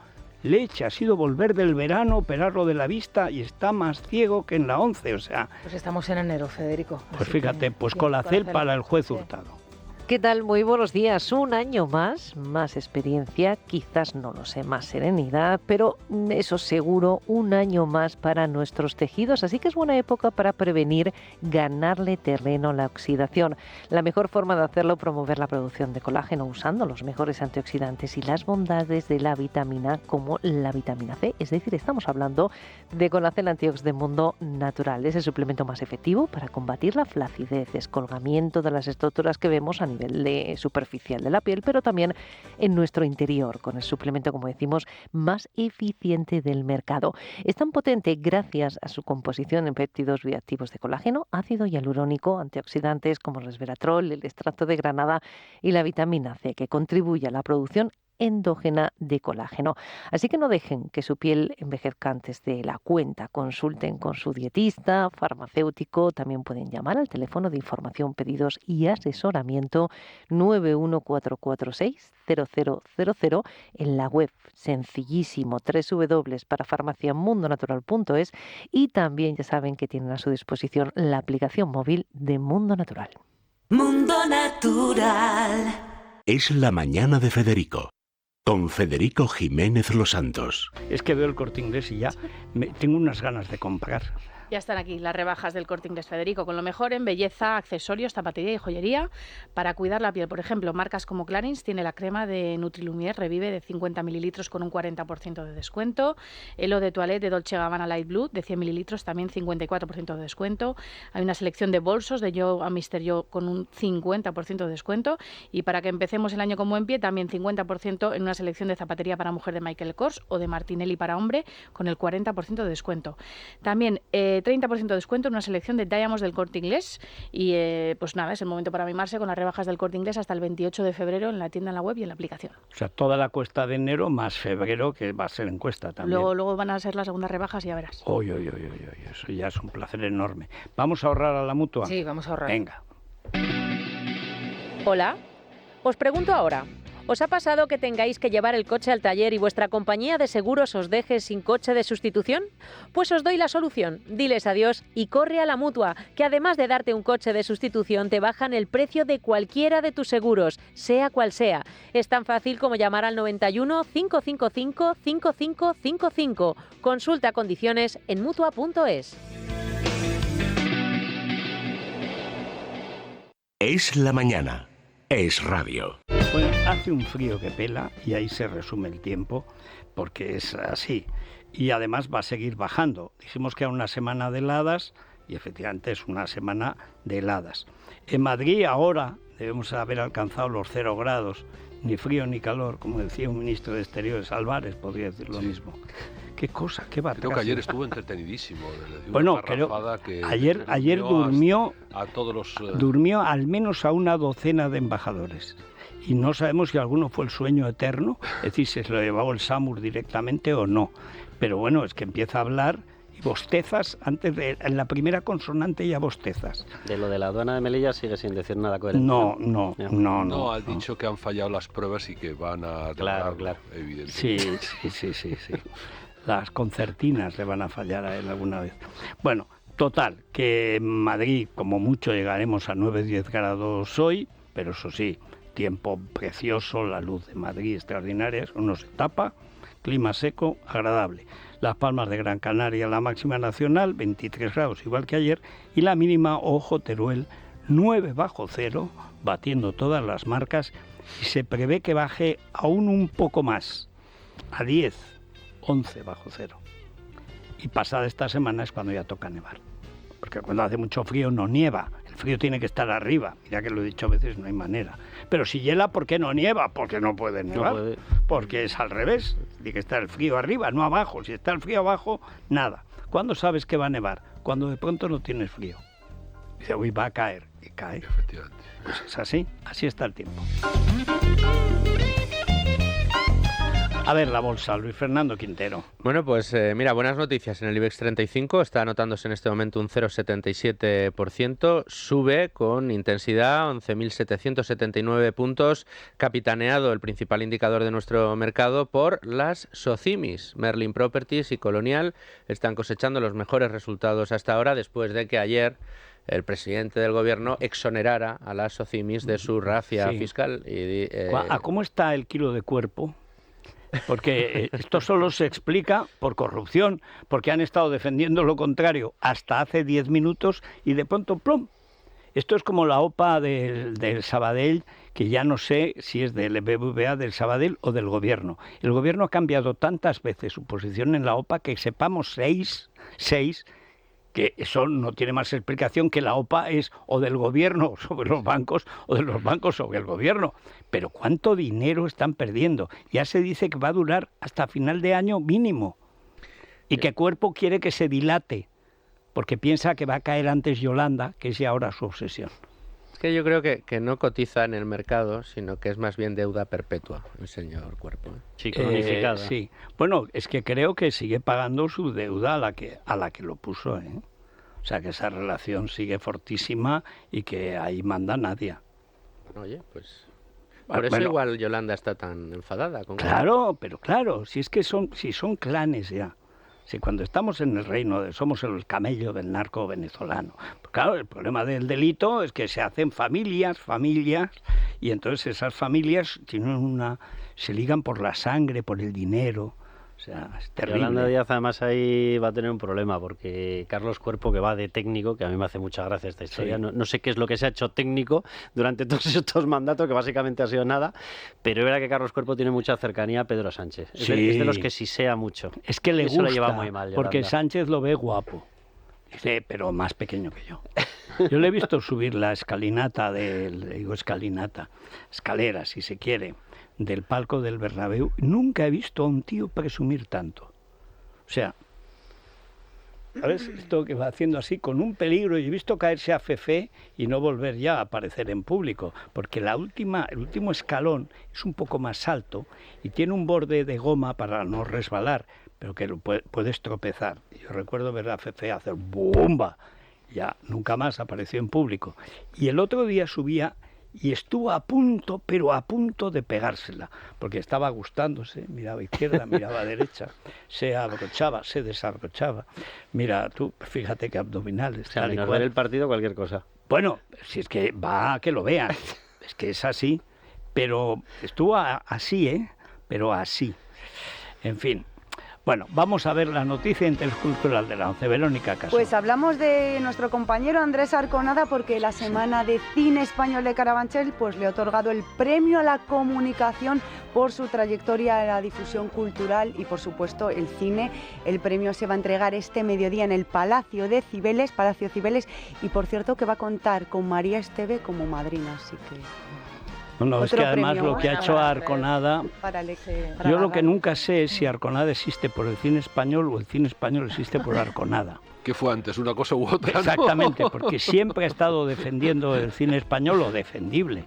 Leche, ha sido volver del verano, operarlo de la vista y está más ciego que en la 11, o sea... Pues estamos en enero, Federico. Pues fíjate, Colacel para el juez Hurtado. ¿Qué tal? Muy buenos días. Un año más experiencia, quizás no lo sé, más serenidad, pero eso seguro, un año más para nuestros tejidos. Así que es buena época para prevenir ganarle terreno a la oxidación. La mejor forma de hacerlo, promover la producción de colágeno usando los mejores antioxidantes y las bondades de la vitamina como la vitamina C. Es decir, estamos hablando de Colacel Antiox de Mundo Natural. Es el suplemento más efectivo para combatir la flacidez, descolgamiento de las estructuras que vemos a nivel superficial de la piel, pero también en nuestro interior, con el suplemento, como decimos, más eficiente del mercado. Es tan potente gracias a su composición en péptidos bioactivos de colágeno, ácido hialurónico, antioxidantes como el resveratrol, el extracto de granada y la vitamina C, que contribuye a la producción endógena de colágeno. Así que no dejen que su piel envejezca antes de la cuenta. Consulten con su dietista, farmacéutico. También pueden llamar al teléfono de información, pedidos y asesoramiento 914460000 en la web sencillísimo www.parafarmaciamundonatural.es, y también ya saben que tienen a su disposición la aplicación móvil de Mundo Natural. Mundo Natural. Es la mañana de Federico, con Federico Jiménez Los Santos. Es que veo el Corte Inglés y ya tengo unas ganas de comprar. Ya están aquí las rebajas del Corte Inglés, Federico, con lo mejor en belleza, accesorios, zapatería y joyería para cuidar la piel. Por ejemplo, marcas como Clarins tiene la crema de Nutrilumière Revive de 50 mililitros con un 40% de descuento. El eau de toilette de Dolce & Gabbana Light Blue de 100 mililitros, también 54% de descuento. Hay una selección de bolsos de Yo a Mr. Yo con un 50% de descuento. Y para que empecemos el año con buen pie, también 50% en una selección de zapatería para mujer de Michael Kors o de Martinelli para hombre con el 40% de descuento. También 30% de descuento en una selección de Diamonds del Corte Inglés. Y pues nada, es el momento para mimarse con las rebajas del Corte Inglés hasta el 28 de febrero en la tienda, en la web y en la aplicación. O sea, toda la cuesta de enero más febrero, que va a ser en cuesta también. Luego van a ser las segundas rebajas y ya verás. Eso ya es un placer enorme. ¿Vamos a ahorrar a la Mutua? Sí, vamos a ahorrar. Venga. Hola, os pregunto ahora, ¿Os ha pasado que tengáis que llevar el coche al taller y vuestra compañía de seguros os deje sin coche de sustitución? Pues os doy la solución. Diles adiós y corre a la Mutua, que además de darte un coche de sustitución, te bajan el precio de cualquiera de tus seguros, sea cual sea. Es tan fácil como llamar al 91 555 5555. Consulta condiciones en Mutua.es. Es la mañana. Es radio. Bueno, hace un frío que pela y ahí se resume el tiempo, porque es así. Y además va a seguir bajando. Dijimos que era una semana de heladas y efectivamente es una semana de heladas. En Madrid ahora debemos haber alcanzado los 0 grados, ni frío ni calor, como decía un ministro de Exteriores, Álvarez podría decir lo mismo. Qué cosa, qué batalla. Creo que ayer estuvo entretenidísimo. Bueno, creo que ayer durmió a todos los durmió al menos a una docena de embajadores. Y no sabemos si alguno fue el sueño eterno, es decir, si se lo llevó el SAMUR directamente o no. Pero bueno, es que empieza a hablar y bostezas, en la primera consonante ya bostezas. De lo de la aduana de Melilla sigue sin decir nada coherente. No. Ha dicho que han fallado las pruebas y que van a... Claro. Sí. Evidentemente. Las concertinas le van a fallar a él alguna vez. Bueno, total, que en Madrid como mucho llegaremos a 9-10 grados hoy, pero eso sí, tiempo precioso, la luz de Madrid extraordinaria, uno se tapa, clima seco, agradable. Las Palmas de Gran Canaria, la máxima nacional, 23 grados igual que ayer, y la mínima, ojo, Teruel, 9 bajo cero, batiendo todas las marcas, y se prevé que baje aún un poco más, a 10. 11 bajo cero. Y pasada esta semana es cuando ya toca nevar. Porque cuando hace mucho frío no nieva. El frío tiene que estar arriba. Mira que lo he dicho a veces, no hay manera. Pero si hiela, ¿por qué no nieva? Porque no puede nevar. No puede. Porque es al revés. Tiene que estar el frío arriba, no abajo. Si está el frío abajo, nada. ¿Cuándo sabes que va a nevar? Cuando de pronto no tienes frío. Dice, uy, va a caer. Y cae. Efectivamente. Pues es así. Así está el tiempo. A ver la bolsa, Luis Fernando Quintero. Bueno, pues mira, buenas noticias. En el IBEX 35 está anotándose en este momento un 0,77%. Sube con intensidad, 11.779 puntos, capitaneado el principal indicador de nuestro mercado por las SOCIMIs. Merlin Properties y Colonial están cosechando los mejores resultados hasta ahora, después de que ayer el presidente del gobierno exonerara a las SOCIMIs de su rafia fiscal. ¿A cómo está el kilo de cuerpo? Porque esto solo se explica por corrupción, porque han estado defendiendo lo contrario hasta hace 10 minutos y de pronto ¡plum! Esto es como la OPA del Sabadell, que ya no sé si es del BBVA, del Sabadell o del gobierno. El gobierno ha cambiado tantas veces su posición en la OPA que sepamos seis, que eso no tiene más explicación que la OPA es o del gobierno sobre los bancos o de los bancos sobre el gobierno. Pero ¿cuánto dinero están perdiendo? Ya se dice que va a durar hasta final de año mínimo y que Cuerpo quiere que se dilate porque piensa que va a caer antes Yolanda, que es ya ahora su obsesión. Es que yo creo que no cotiza en el mercado, sino que es más bien deuda perpetua el señor Cuerpo. Sí, cronificada. Sí. Bueno, es que creo que sigue pagando su deuda a la que lo puso, ¿eh? O sea, que esa relación sigue fortísima y que ahí manda Nadia. Oye, pues por eso igual Yolanda está tan enfadada. Claro, pero claro, si son clanes ya. Si cuando estamos en el reino, somos el camello del narco venezolano. Pues claro, el problema del delito es que se hacen familias, y entonces esas familias se ligan por la sangre, por el dinero. O sea, es terrible. Yolanda Díaz además ahí va a tener un problema, porque Carlos Cuerpo, que va de técnico, que a mí me hace mucha gracia esta historia, sí. No sé qué es lo que se ha hecho técnico durante todos estos mandatos, que básicamente ha sido nada, pero es verdad que Carlos Cuerpo tiene mucha cercanía a Pedro Sánchez. Sí. Es de los que sisea mucho. Es que le Eso gusta, lo lleva muy mal, Yolanda. Porque Sánchez lo ve guapo. Dice, pero más pequeño que yo. Yo le he visto subir la escalinata escalera, si se quiere, del palco del Bernabéu. Nunca he visto a un tío presumir tanto. O sea, ¿sabes? Esto que va haciendo así con un peligro. Y he visto caerse a Fefe y no volver ya a aparecer en público, porque el último escalón es un poco más alto y tiene un borde de goma para no resbalar, pero que puedes tropezar. Yo recuerdo ver a Fefe hacer ¡bomba! Ya nunca más apareció en público. Y el otro día subía y estuvo a punto, pero a punto de pegársela, porque estaba gustándose, miraba a izquierda, miraba a derecha, se abrochaba, se desabrochaba. Mira, tú, fíjate qué abdominales. O sea, menos ver el partido, cualquier cosa. Bueno, si es que va a que lo vean, es que es así, pero estuvo así, ¿eh? Pero así. En fin. Bueno, vamos a ver la noticia intercultural de la 11. Verónica Caso. Pues hablamos de nuestro compañero Andrés Arconada porque la Semana de Cine Español de Carabanchel pues le ha otorgado el premio a la comunicación por su trayectoria en la difusión cultural y por supuesto el cine. El premio se va a entregar este mediodía en el Palacio Cibeles, y por cierto que va a contar con María Esteve como madrina, así que... No, es que además lo que ha hecho Arconada, yo lo que nunca sé es si Arconada existe por el cine español o el cine español existe por Arconada. ¿Qué fue antes, una cosa u otra? Exactamente, ¿no? Porque siempre ha estado defendiendo el cine español lo defendible.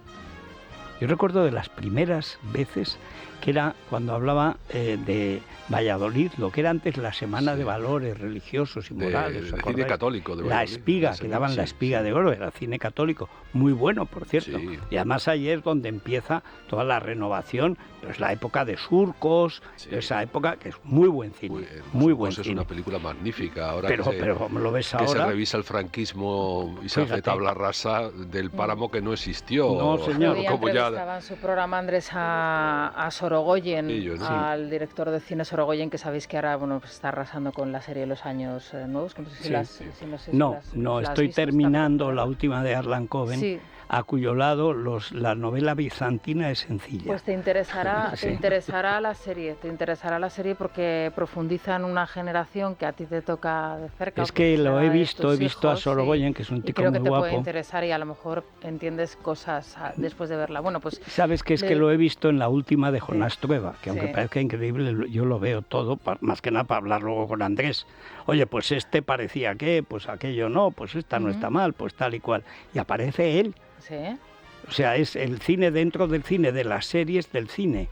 Yo recuerdo de las primeras veces que era cuando hablaba de Valladolid, lo que era antes la Semana de Valores Religiosos y Morales. De cine católico. De la Espiga, que daban la Espiga de Oro, era cine católico, muy bueno, por cierto. Sí. Y además ahí es donde empieza toda la renovación, pero es la época de Surcos, esa época que es muy buen cine, muy buen cine. Es una película magnífica. Ahora pero como lo ves ahora... Que se revisa el franquismo y se hace tabla rasa del páramo que no existió. No, señor. Como ya estaba en su programa Andrés a Sorogoyen, al director de cine Sorogoyen, que sabéis que ahora pues está arrasando con la serie de Los Años Nuevos. No, estoy terminando la última de Arlan Coben. Sí. A cuyo lado la novela bizantina es sencilla. Pues te interesará la serie porque profundiza en una generación que a ti te toca de cerca. Es que lo he visto a Sorogoyen, que es un tipo muy guapo. Creo que te puede interesar y a lo mejor entiendes cosas después de verla. Bueno, pues sabes que es que lo he visto en la última de Jonás Trueba, que aunque parezca increíble, yo lo veo todo, más que nada para hablar luego con Andrés. Oye, pues este parecía que, pues aquello no, pues esta no está mal, pues tal y cual. Y aparece él. Sí. O sea, es el cine dentro del cine, de las series del cine.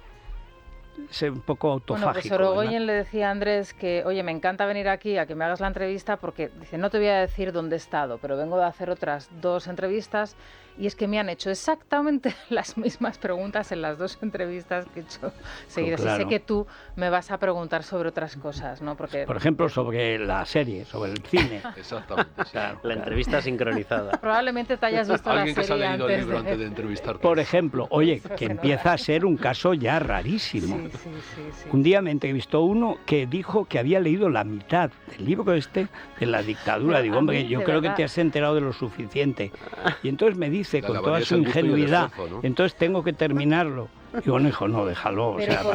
Es un poco autofágico. Bueno, pues Sorogoyen le decía a Andrés que, oye, me encanta venir aquí a que me hagas la entrevista porque, dice, no te voy a decir dónde he estado, pero vengo de hacer otras 2 entrevistas y es que me han hecho exactamente las mismas preguntas en las 2 entrevistas que he hecho seguidas. Claro. Y sé que tú me vas a preguntar sobre otras cosas, ¿no? Porque, por ejemplo, sobre la serie, sobre el cine. Exactamente. Claro, la entrevista sincronizada. Probablemente te hayas visto la serie que se ha leído el libro antes de entrevistarte. Por ejemplo, oye, que empieza a ser un caso ya rarísimo. Sí. Un día me entrevistó uno que dijo que había leído la mitad del libro de la dictadura. Digo, hombre, yo creo que te has enterado de lo suficiente. Y entonces me dice, con toda su ingenuidad, entonces tengo que terminarlo. Y bueno, hijo, no, déjalo. Pero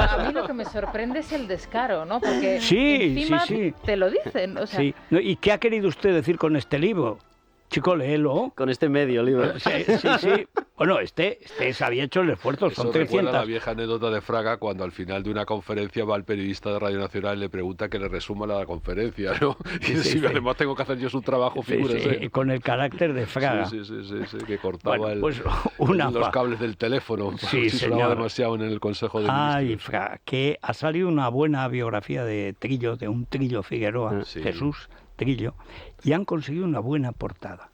a mí lo que me sorprende es el descaro, ¿no? Porque encima te lo dicen. O sea... Sí. ¿Y qué ha querido usted decir con este libro? Chico, léelo. Con este medio libro. Sí. Bueno, este se había hecho el esfuerzo, son 300. Recuerda la vieja anécdota de Fraga cuando al final de una conferencia va el periodista de Radio Nacional y le pregunta que le resuma la conferencia, ¿no? Y además tengo que hacer yo su trabajo, figúrese. Sí, con el carácter de Fraga. Sí, que cortaba pues los cables del teléfono. Sí, sonaba demasiado en el Consejo de Ministros. Ay, Fraga, que ha salido una buena biografía de un Trillo Figueroa, Jesús Trillo, y han conseguido una buena portada.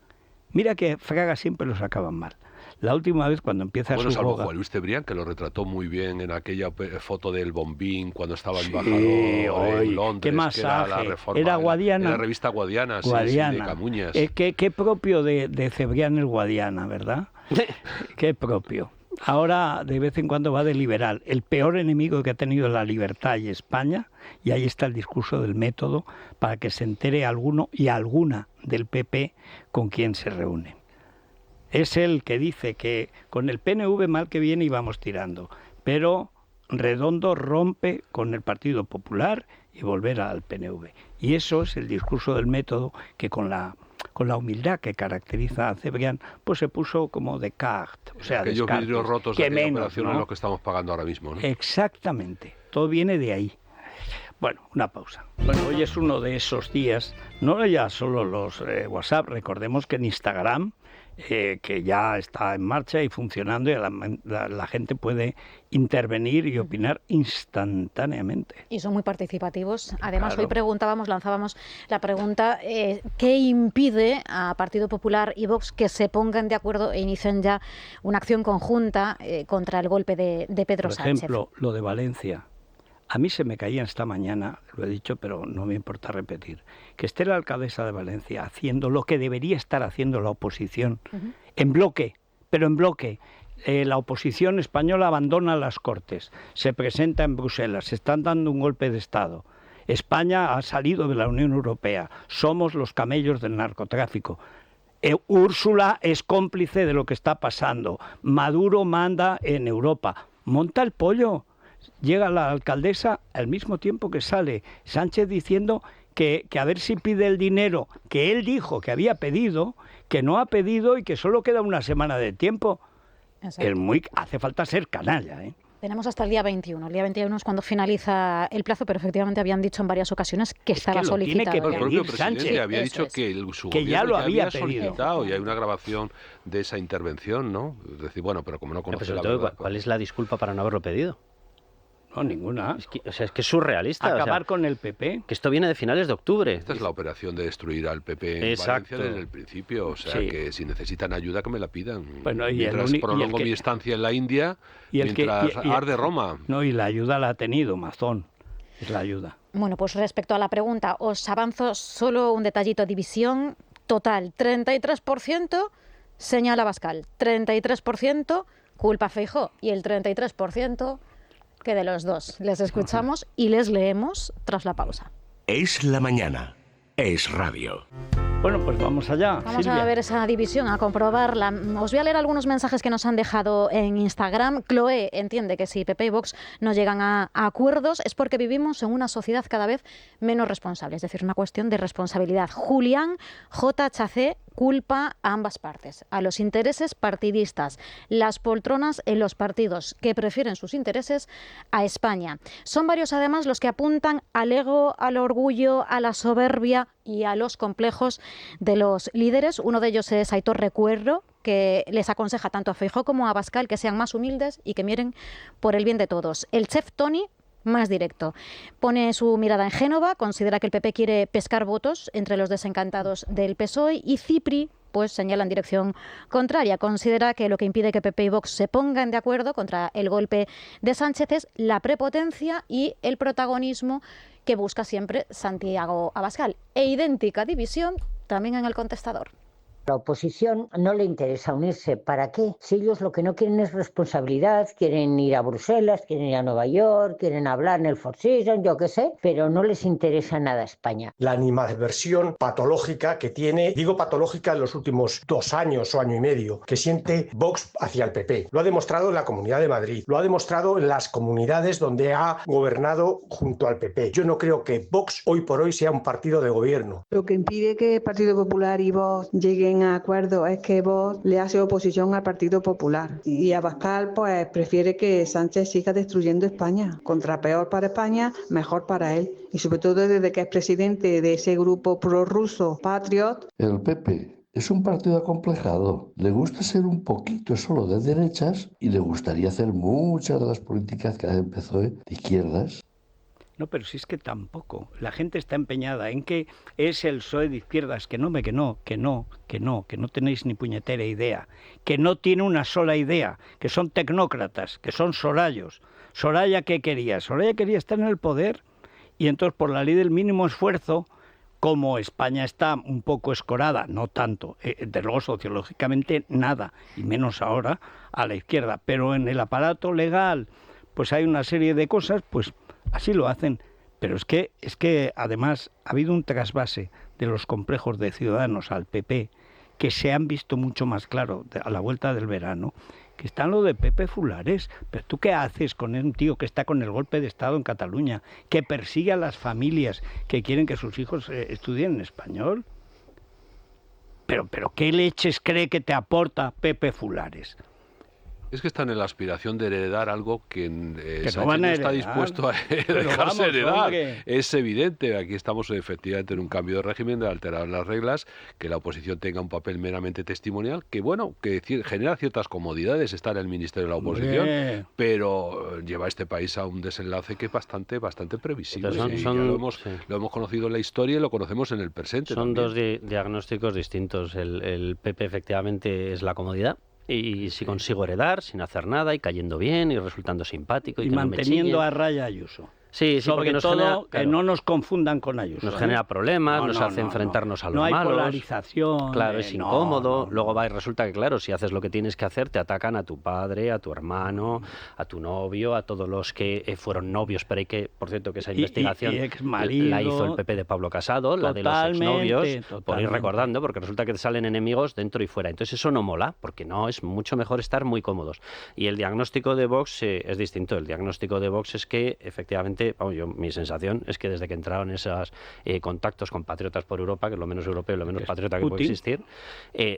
Mira que Fraga siempre los acaban mal. La última vez cuando empieza su salvo boga... Juan Luis Cebrián, que lo retrató muy bien en aquella foto del Bombín cuando estaba embajador en Londres. Qué masaje. Era Guadiana. Era la revista Guadiana, de Camuñas. Qué propio de Cebrián el Guadiana, ¿verdad? Qué propio. Ahora de vez en cuando va de liberal, el peor enemigo que ha tenido la libertad y España, y ahí está el discurso del método para que se entere alguno y alguna del PP con quien se reúne. Es el que dice que con el PNV mal que viene íbamos tirando, pero Redondo rompe con el Partido Popular y volverá al PNV. Y eso es el discurso del método que con la humildad que caracteriza a Cebrián, pues se puso como Descartes. O sea, aquellos vidrios rotos de aquella operación, ¿no? Es lo que estamos pagando ahora mismo, ¿no? Exactamente, todo viene de ahí. Bueno, una pausa. Bueno, hoy es uno de esos días, no ya solo los WhatsApp, recordemos que en Instagram que ya está en marcha y funcionando, y la gente puede intervenir y opinar instantáneamente. Y son muy participativos. Además, Claro. hoy lanzábamos la pregunta, ¿qué impide a Partido Popular y Vox que se pongan de acuerdo e inicien ya una acción conjunta contra el golpe de Pedro Por Sánchez? ejemplo, lo de Valencia. A mí se me caía esta mañana, lo he dicho, pero no me importa repetir, que esté la alcaldesa de Valencia haciendo lo que debería estar haciendo la oposición, en bloque, pero en bloque. La oposición española abandona las Cortes, se presenta en Bruselas, se están dando un golpe de Estado. España ha salido de la Unión Europea, somos los camellos del narcotráfico. Úrsula es cómplice de lo que está pasando, Maduro manda en Europa, monta el pollo. Llega la alcaldesa al mismo tiempo que sale Sánchez diciendo que a ver si pide el dinero que él dijo que había pedido, que no ha pedido y que solo queda una semana de tiempo. Hace falta ser canalla, ¿eh? Tenemos hasta el día 21. El día 21 es cuando finaliza el plazo, pero efectivamente habían dicho en varias ocasiones que estaba solicitado. El propio presidente había dicho que su que ya lo había solicitado, y hay una grabación de esa intervención, ¿no? Es decir, bueno, pero como no conoce la verdad... ¿Cuál es la disculpa para no haberlo pedido? No, ninguna. Es que es surrealista. Acabar con el PP. Que esto viene de finales de octubre. Esta es la operación de destruir al PP en Valencia desde el principio. O sea, que si necesitan ayuda, que me la pidan. Bueno, mientras prolongo mi estancia en la India, mientras arde Roma. No, y la ayuda la ha tenido Mazón. Es la ayuda. Bueno, pues respecto a la pregunta, os avanzo solo un detallito. División total, 33% señala Abascal, 33% culpa Feijóo y el 33% que de los dos. Les escuchamos y les leemos tras la pausa. Es la mañana. Es radio. Bueno, pues vamos allá. Vamos a ver esa división, a comprobarla. Os voy a leer algunos mensajes que nos han dejado en Instagram. Chloé entiende que si PP y Vox no llegan a acuerdos es porque vivimos en una sociedad cada vez menos responsable, es decir, una cuestión de responsabilidad. Julián JHC culpa a ambas partes, a los intereses partidistas, las poltronas en los partidos que prefieren sus intereses a España. Son varios además los que apuntan al ego, al orgullo, a la soberbia y a los complejos de los líderes. Uno de ellos es Aitor Recuerdo, que les aconseja tanto a Feijóo como a Abascal que sean más humildes y que miren por el bien de todos. El chef Tony, más directo, pone su mirada en Génova, considera que el PP quiere pescar votos entre los desencantados del PSOE, y Cipri pues señala en dirección contraria. Considera que lo que impide que PP y Vox se pongan de acuerdo contra el golpe de Sánchez es la prepotencia y el protagonismo que busca siempre Santiago Abascal. E idéntica división también en El Contestador. La oposición no le interesa unirse. ¿Para qué? Si ellos lo que no quieren es responsabilidad, quieren ir a Bruselas, quieren ir a Nueva York, quieren hablar en el Four Seasons, yo qué sé, pero no les interesa nada España. La animadversión patológica que tiene, digo patológica en los últimos 2 años o año y medio, que siente Vox hacia el PP. Lo ha demostrado en la Comunidad de Madrid, lo ha demostrado en las comunidades donde ha gobernado junto al PP. Yo no creo que Vox hoy por hoy sea un partido de gobierno. Lo que impide que el Partido Popular y Vox lleguen a acuerdo es que Vox le hace oposición al Partido Popular y Abascal pues prefiere que Sánchez siga destruyendo España. Contra peor para España, mejor para él, y sobre todo desde que es presidente de ese grupo prorruso Patriot. El PP es un partido acomplejado, le gusta ser un poquito solo de derechas y le gustaría hacer muchas de las políticas que empezó de izquierdas. No, pero si es que tampoco. La gente está empeñada en que es el PSOE de izquierdas, que no tenéis ni puñetera idea, que no tiene una sola idea, que son tecnócratas, que son sorayos. Soraya, ¿qué quería? Soraya quería estar en el poder y entonces por la ley del mínimo esfuerzo, como España está un poco escorada, no tanto, de luego sociológicamente nada, y menos ahora a la izquierda, pero en el aparato legal pues hay una serie de cosas, pues así lo hacen, pero es que además ha habido un trasvase de los complejos de Ciudadanos al PP que se han visto mucho más claro a la vuelta del verano, que están lo de Pepe Fulares. Pero ¿tú qué haces con un tío que está con el golpe de Estado en Cataluña, que persigue a las familias que quieren que sus hijos estudien en español? Pero ¿qué leches cree que te aporta Pepe Fulares? Es que están en la aspiración de heredar algo que no está dispuesto a dejarse heredar. Hombre. Es evidente, aquí estamos efectivamente en un cambio de régimen, de alterar las reglas, que la oposición tenga un papel meramente testimonial, que bueno, que genera ciertas comodidades estar en el ministerio de la oposición, pero lleva a este país a un desenlace que es bastante previsible. Lo hemos conocido en la historia y lo conocemos en el presente. Son también. dos diagnósticos distintos. El PP efectivamente es la comodidad. Y si consigo heredar, sin hacer nada, y cayendo bien, y resultando simpático. Y que manteniendo no me a raya a Ayuso. Sí, sobre todo genera, que no nos confundan con Ayuso. Nos genera problemas, nos hace enfrentarnos a los malos. No hay polarización. Claro, es incómodo. Luego va y resulta que, claro, si haces lo que tienes que hacer, te atacan a tu padre, a tu hermano, a tu novio, a todos los que fueron novios. Pero hay que, por cierto, que esa investigación la hizo el PP de Pablo Casado, la de los exnovios, por ir recordando, porque resulta que te salen enemigos dentro y fuera. Entonces eso no mola, porque no, es mucho mejor estar muy cómodos. Y el diagnóstico de Vox es distinto. El diagnóstico de Vox es que, efectivamente, mi sensación es que desde que entraron esos contactos con Patriotas por Europa, que es lo menos europeo y lo menos patriota que puede existir,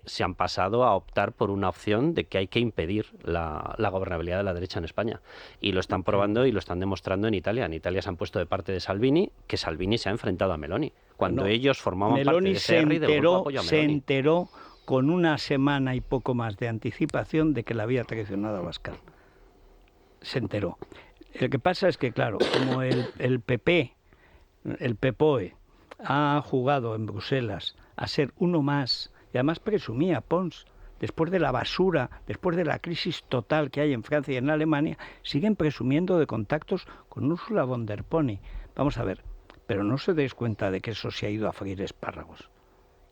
se han pasado a optar por una opción de que hay que impedir la gobernabilidad de la derecha en España. Y lo están probando y lo están demostrando en Italia. En Italia se han puesto de parte de Salvini, que Salvini se ha enfrentado a Meloni, cuando ellos formaban parte de CR y del grupo apoyo a Meloni. Se enteró con una semana y poco más de anticipación de que la había traicionado a Abascal. Se enteró. Lo que pasa es que, claro, como el PP, el PPOE, ha jugado en Bruselas a ser uno más, y además presumía Pons, después de la basura, después de la crisis total que hay en Francia y en Alemania, siguen presumiendo de contactos con Ursula von der Pony. Vamos a ver, pero no se des cuenta de que eso se ha ido a freír espárragos,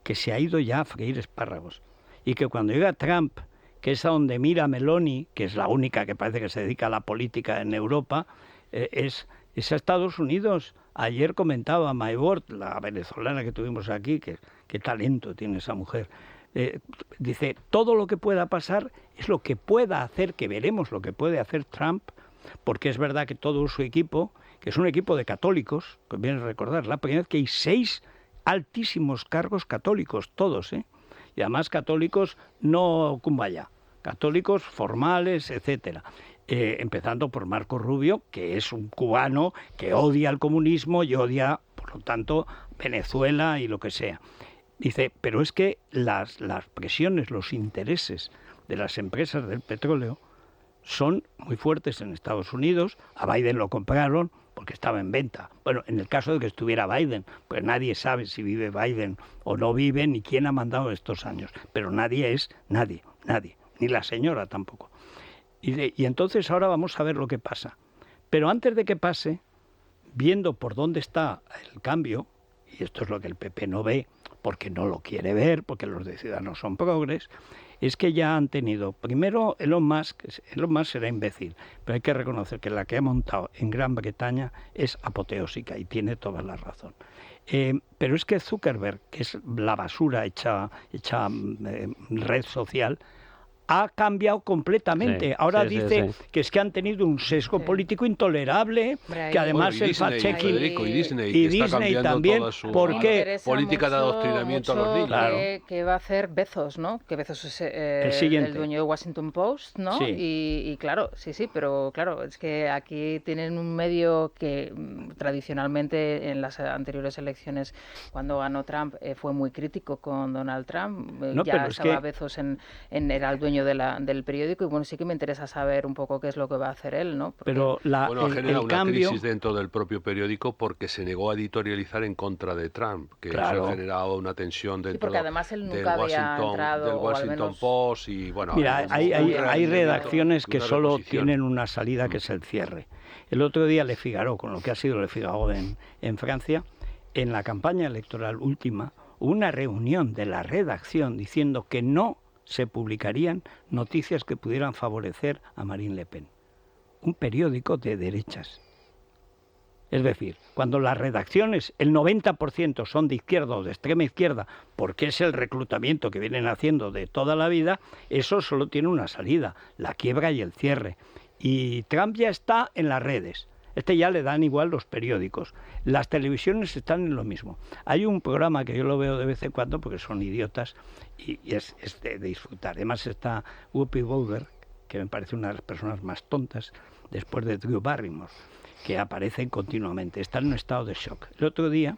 que se ha ido ya a freír espárragos, y que cuando llega Trump, que es a donde mira Meloni, que es la única que parece que se dedica a la política en Europa, es a Estados Unidos. Ayer comentaba Maybord, la venezolana que tuvimos aquí, que qué talento tiene esa mujer. Dice, todo lo que pueda pasar es lo que pueda hacer, que veremos lo que puede hacer Trump, porque es verdad que todo su equipo, que es un equipo de católicos, que viene a recordar, la primera vez que hay 6 altísimos cargos católicos, todos, y además católicos no cumbaya, católicos formales, etcétera. Empezando por Marco Rubio, que es un cubano que odia el comunismo y odia, por lo tanto, Venezuela y lo que sea. Dice, pero es que las presiones, los intereses de las empresas del petróleo son muy fuertes en Estados Unidos. A Biden lo compraron porque estaba en venta. Bueno, en el caso de que estuviera Biden, pues nadie sabe si vive Biden o no vive, ni quién ha mandado estos años. Pero nadie, ni la señora tampoco. Y entonces ahora vamos a ver lo que pasa. Pero antes de que pase, viendo por dónde está el cambio, y esto es lo que el PP no ve, porque no lo quiere ver, porque los de Ciudadanos son progres, es que ya han tenido, primero Elon Musk será imbécil, pero hay que reconocer que la que ha montado en Gran Bretaña es apoteósica y tiene toda la razón. Pero es que Zuckerberg, que es la basura hecha red social, ha cambiado completamente. Sí, ahora sí, dice sí. que es que han tenido un sesgo político intolerable, que además el fact-checking y Disney también, toda su porque política de adoctrinamiento a los niños. Claro. Que va a hacer Bezos, ¿no? Que Bezos es el dueño de Washington Post, ¿no? Sí. Y claro, sí, pero claro, es que aquí tienen un medio que tradicionalmente en las anteriores elecciones, cuando ganó Trump, fue muy crítico con Donald Trump. Ya estaba Bezos era el dueño del periódico, y bueno, sí que me interesa saber un poco qué es lo que va a hacer él, ¿no? Porque... Pero ha generado una cambio... crisis dentro del propio periódico porque se negó a editorializar en contra de Trump, que eso ha generado una tensión dentro porque además él nunca había entrado, del Washington Post y bueno... Mira, hay redacciones que solo tienen una salida, que es el cierre. El otro día Le Figaro, con lo que ha sido Le Figaro en Francia, en la campaña electoral última, hubo una reunión de la redacción diciendo que no se publicarían noticias que pudieran favorecer a Marine Le Pen. Un periódico de derechas. Es decir, cuando las redacciones, el 90% son de izquierda o de extrema izquierda, porque es el reclutamiento que vienen haciendo de toda la vida, eso solo tiene una salida, la quiebra y el cierre. Y Trump ya está en las redes. Ya le dan igual los periódicos. Las televisiones están en lo mismo. Hay un programa que yo lo veo de vez en cuando porque son idiotas y es de disfrutar. Además está Whoopi Goldberg, que me parece una de las personas más tontas, después de Drew Barrymore, que aparecen continuamente. Está en un estado de shock. El otro día,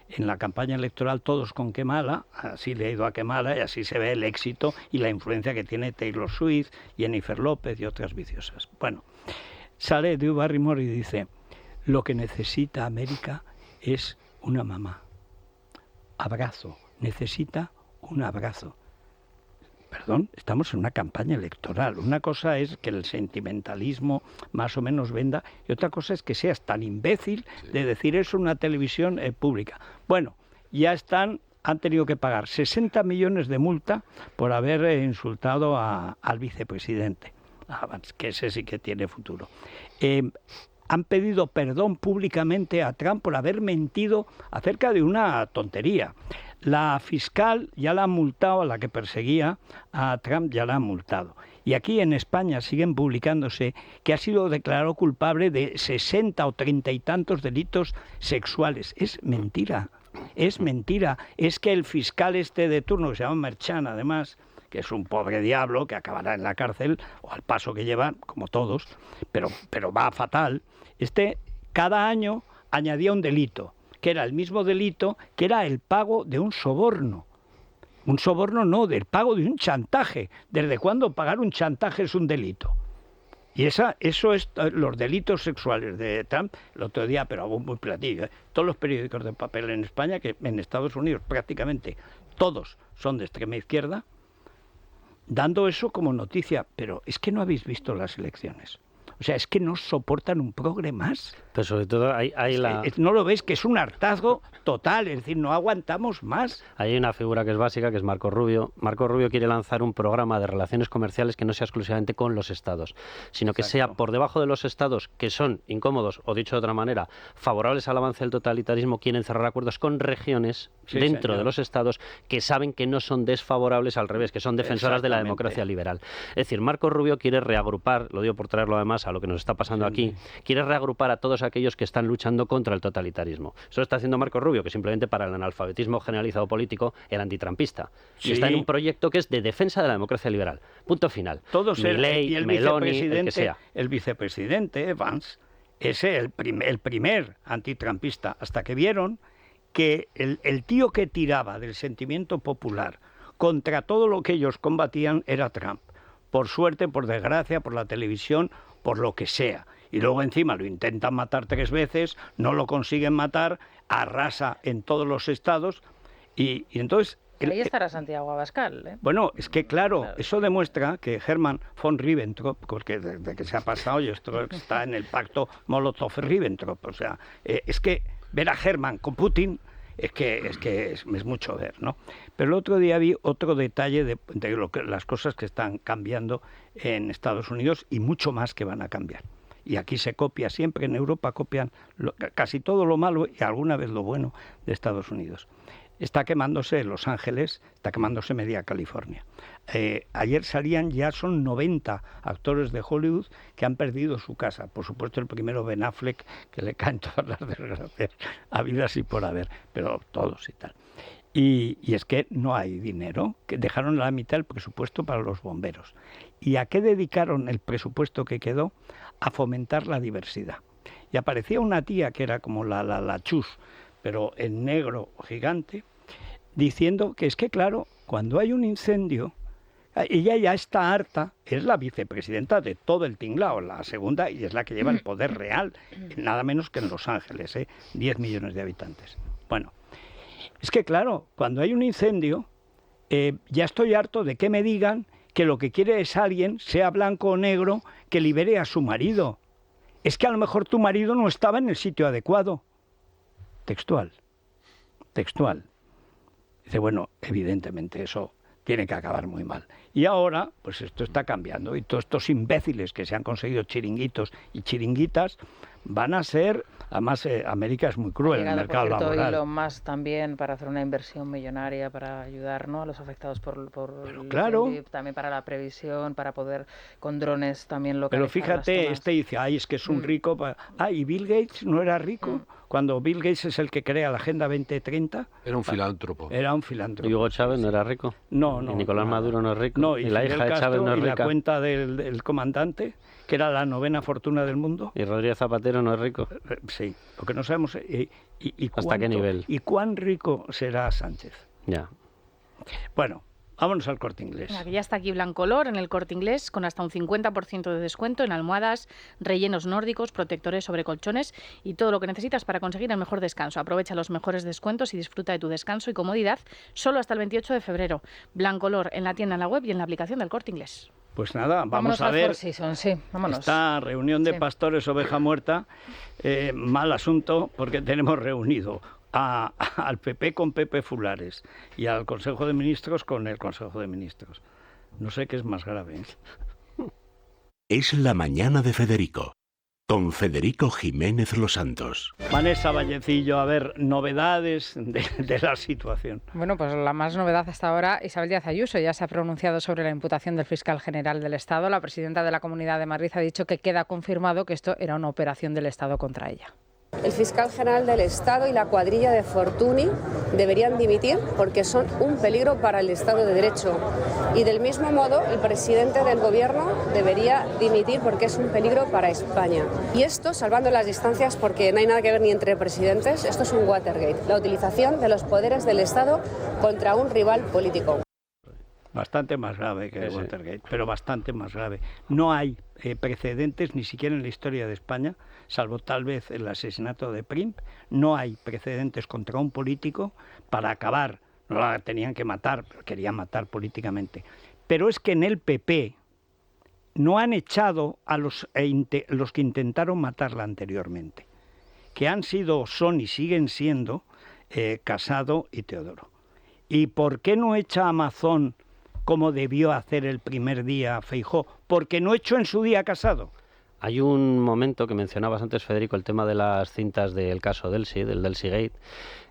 en la campaña electoral, todos con Kamala, así le he ido a Kamala, y así se ve el éxito y la influencia que tiene Taylor Swift, Jennifer López y otras viciosas. Bueno, sale Drew Barrymore y dice, lo que necesita América es una mamá. Abrazo. Necesita un abrazo. Perdón, estamos en una campaña electoral. Una cosa es que el sentimentalismo más o menos venda y otra cosa es que seas tan imbécil de decir eso en una televisión pública. Bueno, ya han tenido que pagar 60 millones de multa por haber insultado al vicepresidente, que ese sí que tiene futuro. Han pedido perdón públicamente a Trump por haber mentido acerca de una tontería. La fiscal ya la ha multado, a la que perseguía a Trump ya la ha multado. Y aquí en España siguen publicándose que ha sido declarado culpable de 60 o 30 y tantos delitos sexuales. Es mentira, es mentira. Es que el fiscal de turno, que se llama Merchan además, que es un pobre diablo que acabará en la cárcel, o al paso que lleva, como todos, pero va fatal. Cada año añadía un delito, que era el mismo delito, que era el pago de un soborno. Un soborno no, del pago de un chantaje. ¿Desde cuándo pagar un chantaje es un delito? Y eso es los delitos sexuales de Trump, el otro día, pero algo muy platillo, todos los periódicos de papel en España, que en Estados Unidos prácticamente todos son de extrema izquierda, dando eso como noticia. Pero es que no habéis visto las elecciones. O sea, es que no soportan un progre más. Pero sobre todo ¿no lo ves? Que es un hartazgo total, es decir, no aguantamos más. Hay una figura que es básica, que es Marco Rubio. Marco Rubio quiere lanzar un programa de relaciones comerciales que no sea exclusivamente con los estados, sino que sea por debajo de los estados que son incómodos, o dicho de otra manera, favorables al avance del totalitarismo, quieren cerrar acuerdos con regiones dentro de los estados que saben que no son desfavorables, al revés, que son defensoras de la democracia liberal. Es decir, Marco Rubio quiere reagrupar, lo digo por traerlo además a lo que nos está pasando aquí, quiere reagrupar a todos aquellos que están luchando contra el totalitarismo. Eso lo está haciendo Marco Rubio, que simplemente para el analfabetismo generalizado político era antitrampista. Y está en un proyecto que es de defensa de la democracia liberal. Punto final. Todos Milei, y el Meloni, el que sea. El vicepresidente Vance es el primer antitrampista, hasta que vieron que el tío que tiraba del sentimiento popular contra todo lo que ellos combatían era Trump. Por suerte, por desgracia, por la televisión, por lo que sea. Y luego encima lo intentan matar 3 veces, no lo consiguen matar, arrasa en todos los estados y entonces... Ahí estará Santiago Abascal, ¿eh? Bueno, es que claro, eso demuestra que Hermann von Ribbentrop, porque desde que se ha pasado, y esto está en el pacto Molotov-Ribbentrop, o sea, es que ver a Hermann con Putin es mucho ver, ¿no? Pero el otro día vi otro detalle de las cosas que están cambiando en Estados Unidos y mucho más que van a cambiar. Y aquí se copia, siempre en Europa copian casi todo lo malo y alguna vez lo bueno de Estados Unidos. Está quemándose Los Ángeles, está quemándose media California. Ayer salían, ya son 90 actores de Hollywood que han perdido su casa. Por supuesto, el primero Ben Affleck, que le caen todas las desgracias habidas y por haber, pero todos y tal. Y es que no hay dinero, que dejaron la mitad del presupuesto para los bomberos. ¿Y a qué dedicaron el presupuesto que quedó? A fomentar la diversidad. Y aparecía una tía que era como la Chus, pero en negro gigante, diciendo que es que, claro, cuando hay un incendio, ella ya está harta, es la vicepresidenta de todo el tinglao, la segunda, y es la que lleva el poder real, nada menos que en Los Ángeles, 10 millones de habitantes. Bueno, es que, claro, cuando hay un incendio, ya estoy harto de que me digan que lo que quiere es alguien, sea blanco o negro, que libere a su marido. Es que a lo mejor tu marido no estaba en el sitio adecuado. Textual. Dice, bueno, evidentemente eso tiene que acabar muy mal. Y ahora, pues esto está cambiando y todos estos imbéciles que se han conseguido chiringuitos y chiringuitas, van a ser... Además, América es muy cruel en el mercado laboral. Y lo más también para hacer una inversión millonaria para ayudar, ¿no?, a los afectados por claro. También para la previsión, para poder con drones también localizar. Pero fíjate, dice, es que es un rico... ¿y Bill Gates no era rico? Cuando Bill Gates es el que crea la Agenda 2030... Era un filántropo. Era un filántropo. ¿Y Hugo Chávez no era rico? No. ¿Y Nicolás Maduro no es rico? No, ¿Y la hija de Chávez no es rica? ¿Y la cuenta del comandante, que era la 9ª fortuna del mundo? ¿Y Rodríguez Zapatero no es rico? Sí, lo que no sabemos ¿hasta qué nivel? ¿Y cuán rico será Sánchez? Ya. Bueno, vámonos al Corte Inglés. Mira, que ya está aquí Blancolor en el Corte Inglés con hasta un 50% de descuento en almohadas, rellenos nórdicos, protectores sobre colchones y todo lo que necesitas para conseguir el mejor descanso. Aprovecha los mejores descuentos y disfruta de tu descanso y comodidad solo hasta el 28 de febrero. Blancolor en la tienda, en la web y en la aplicación del Corte Inglés. Pues nada, vamos a ver vámonos. Esta reunión de pastores oveja muerta, mal asunto porque tenemos reunido al PP con Pepe Fulares y al Consejo de Ministros con el Consejo de Ministros. No sé qué es más grave. Es la mañana de Federico, con Federico Jiménez Los Santos. Vanessa Vallecillo, a ver, novedades de la situación. Bueno, pues la más novedad hasta ahora, Isabel Díaz Ayuso ya se ha pronunciado sobre la imputación del fiscal general del Estado. La presidenta de la Comunidad de Madrid ha dicho que queda confirmado que esto era una operación del Estado contra ella. El fiscal general del Estado y la cuadrilla de Fortuny deberían dimitir porque son un peligro para el Estado de Derecho. Y del mismo modo, el presidente del Gobierno debería dimitir porque es un peligro para España. Y esto, salvando las distancias, porque no hay nada que ver ni entre presidentes, esto es un Watergate, la utilización de los poderes del Estado contra un rival político. Bastante más grave que el Watergate, pero bastante más grave. No hay precedentes, ni siquiera en la historia de España, salvo tal vez el asesinato de Prim, no hay precedentes contra un político para acabar. No la tenían que matar, pero querían matar políticamente. Pero es que en el PP no han echado a los que intentaron matarla anteriormente, que son y siguen siendo Casado y Teodoro. ¿Y por qué no echa a Mazón como debió hacer el primer día Feijóo? Porque no echó en su día Casado. Hay un momento que mencionabas antes, Federico, el tema de las cintas del caso Delsi, del Delsigate,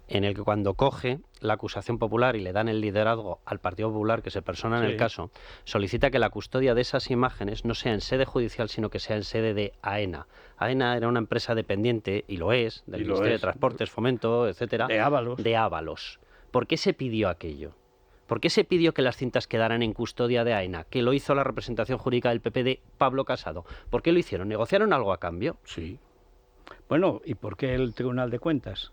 en el que cuando coge la acusación popular y le dan el liderazgo al Partido Popular que se persona en el caso, solicita que la custodia de esas imágenes no sea en sede judicial, sino que sea en sede de AENA. AENA era una empresa dependiente, y lo es, del Ministerio de Transportes, Fomento, etcétera, de Ábalos. ¿Por qué se pidió aquello? ¿Por qué se pidió que las cintas quedaran en custodia de AENA? Que lo hizo la representación jurídica del PP de Pablo Casado. ¿Por qué lo hicieron? ¿Negociaron algo a cambio? Sí. Bueno, ¿y por qué el Tribunal de Cuentas?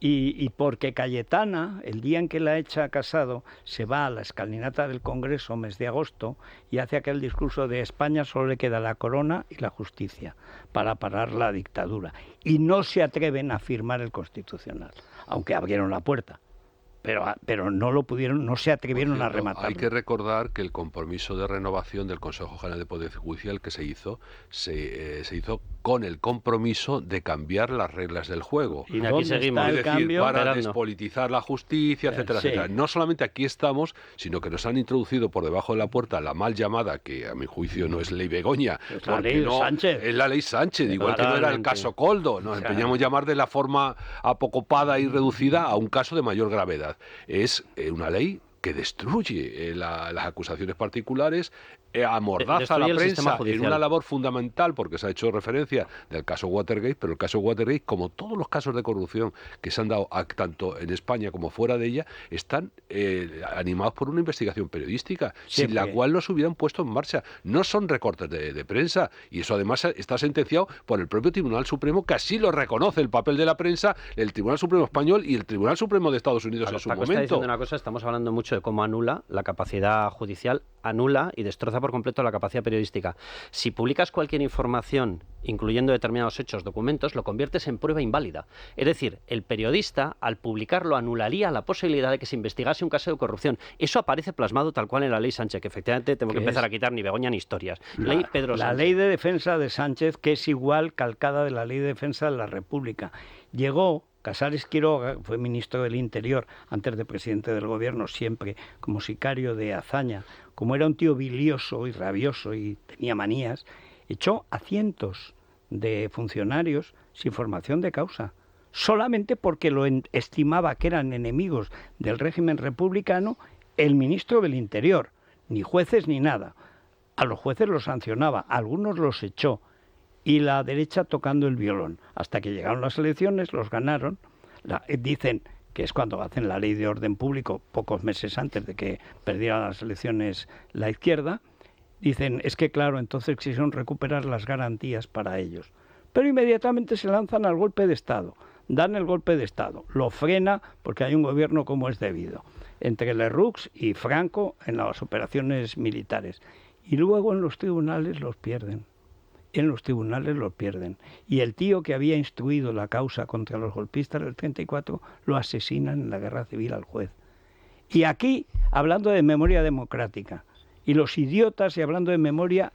Y porque Cayetana, el día en que la echa Casado, se va a la escalinata del Congreso, mes de agosto, y hace aquel discurso de España solo le queda la corona y la justicia para parar la dictadura. Y no se atreven a firmar el Constitucional, aunque abrieron la puerta. Pero no lo pudieron, no se atrevieron a rematar. Hay que recordar que el compromiso de renovación del Consejo General de Poder Judicial que se hizo con el compromiso de cambiar las reglas del juego. Y aquí seguimos. Es decir, para despolitizar la justicia, etcétera, etcétera. No solamente aquí estamos, sino que nos han introducido por debajo de la puerta la mal llamada, que a mi juicio no es ley Begoña, es la ley Sánchez. Es la ley Sánchez, igual que no era el caso Coldo. Nos empeñamos a llamar de la forma apocopada y reducida a un caso de mayor gravedad. Es una ley que destruye las acusaciones particulares, amordaza a la prensa en una labor fundamental, porque se ha hecho referencia del caso Watergate, pero el caso Watergate, como todos los casos de corrupción que se han dado tanto en España como fuera de ella, están animados por una investigación periodística, sin la cual no se hubieran puesto en marcha. No son recortes de prensa, y eso además está sentenciado por el propio Tribunal Supremo, que así lo reconoce el papel de la prensa, el Tribunal Supremo Español y el Tribunal Supremo de Estados Unidos en su momento. Está diciendo una cosa, estamos hablando mucho de cómo anula la capacidad judicial, anula y destroza por completo la capacidad periodística. Si publicas cualquier información, incluyendo determinados hechos, documentos, lo conviertes en prueba inválida. Es decir, el periodista, al publicarlo, anularía la posibilidad de que se investigase un caso de corrupción. Eso aparece plasmado tal cual en la ley Sánchez, que efectivamente tengo que empezar a quitar ni Begoña ni historias. Ley Pedro Sánchez. La ley de defensa de Sánchez, que es igual calcada de la ley de defensa de la República. Llegó Casares Quiroga, fue ministro del Interior, antes de presidente del Gobierno, siempre como sicario de Azaña. Como era un tío bilioso y rabioso y tenía manías, echó a cientos de funcionarios sin formación de causa, solamente porque lo estimaba que eran enemigos del régimen republicano el ministro del Interior, ni jueces ni nada. A los jueces los sancionaba, a algunos los echó, y la derecha tocando el violón. Hasta que llegaron las elecciones, los ganaron. Dicen que es cuando hacen la ley de orden público, pocos meses antes de que perdiera las elecciones la izquierda. Dicen, es que claro, entonces quisieron recuperar las garantías para ellos. Pero inmediatamente se lanzan al golpe de Estado. Dan el golpe de Estado. Lo frena porque hay un gobierno como es debido. Entre Lerroux y Franco en las operaciones militares. Y luego en los tribunales los pierden. Y el tío que había instruido la causa contra los golpistas del 34 lo asesinan en la guerra civil al juez. Y aquí, hablando de memoria democrática, y los idiotas y hablando de memoria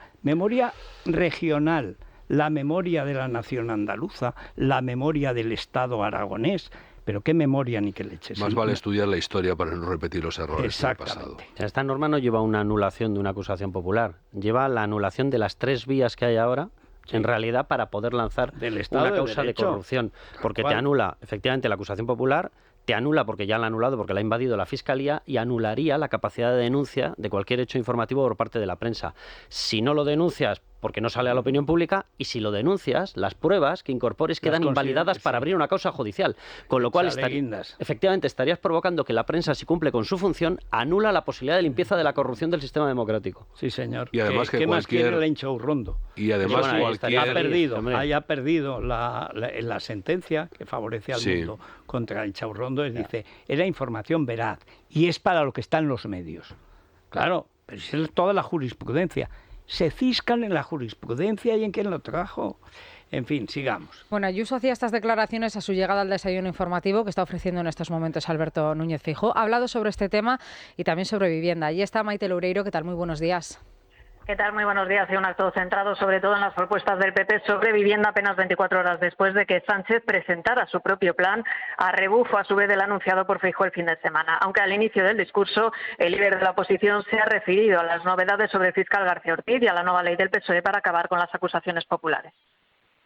regional, la memoria de la nación andaluza, la memoria del Estado aragonés. Pero qué memoria ni qué leches. Más vale estudiar la historia para no repetir los errores del pasado. Esta norma no lleva una anulación de una acusación popular, lleva la anulación de las 3 vías que hay ahora, en realidad, para poder lanzar una causa de corrupción. Porque te anula, efectivamente, la acusación popular, te anula porque ya la ha anulado, porque la ha invadido la Fiscalía, y anularía la capacidad de denuncia de cualquier hecho informativo por parte de la prensa. Si no lo denuncias porque no sale a la opinión pública, y si lo denuncias, las pruebas que incorpores quedan invalidadas para abrir una causa judicial. Con lo cual, efectivamente, estarías provocando que la prensa, si cumple con su función, anula la posibilidad de limpieza de la corrupción del sistema democrático. Sí, señor. Y además ¿Qué más quiere el Inchaurrondo? Y además haya perdido la sentencia que favorece al mundo contra el Inchaurrondo. Dice, era información veraz y es para lo que están los medios. Claro, pero es toda la jurisprudencia. Se ciscan en la jurisprudencia y en quién lo trajo. En fin, sigamos. Bueno, Ayuso hacía estas declaraciones a su llegada al desayuno informativo que está ofreciendo en estos momentos Alberto Núñez Feijóo. Ha hablado sobre este tema y también sobre vivienda. Allí está Maite Loureiro. ¿Qué tal? Muy buenos días. ¿Qué tal? Muy buenos días. Un acto centrado sobre todo en las propuestas del PP sobre vivienda apenas 24 horas después de que Sánchez presentara su propio plan a rebufo a su vez del anunciado por Feijóo el fin de semana. Aunque al inicio del discurso el líder de la oposición se ha referido a las novedades sobre el fiscal García Ortiz y a la nueva ley del PSOE para acabar con las acusaciones populares.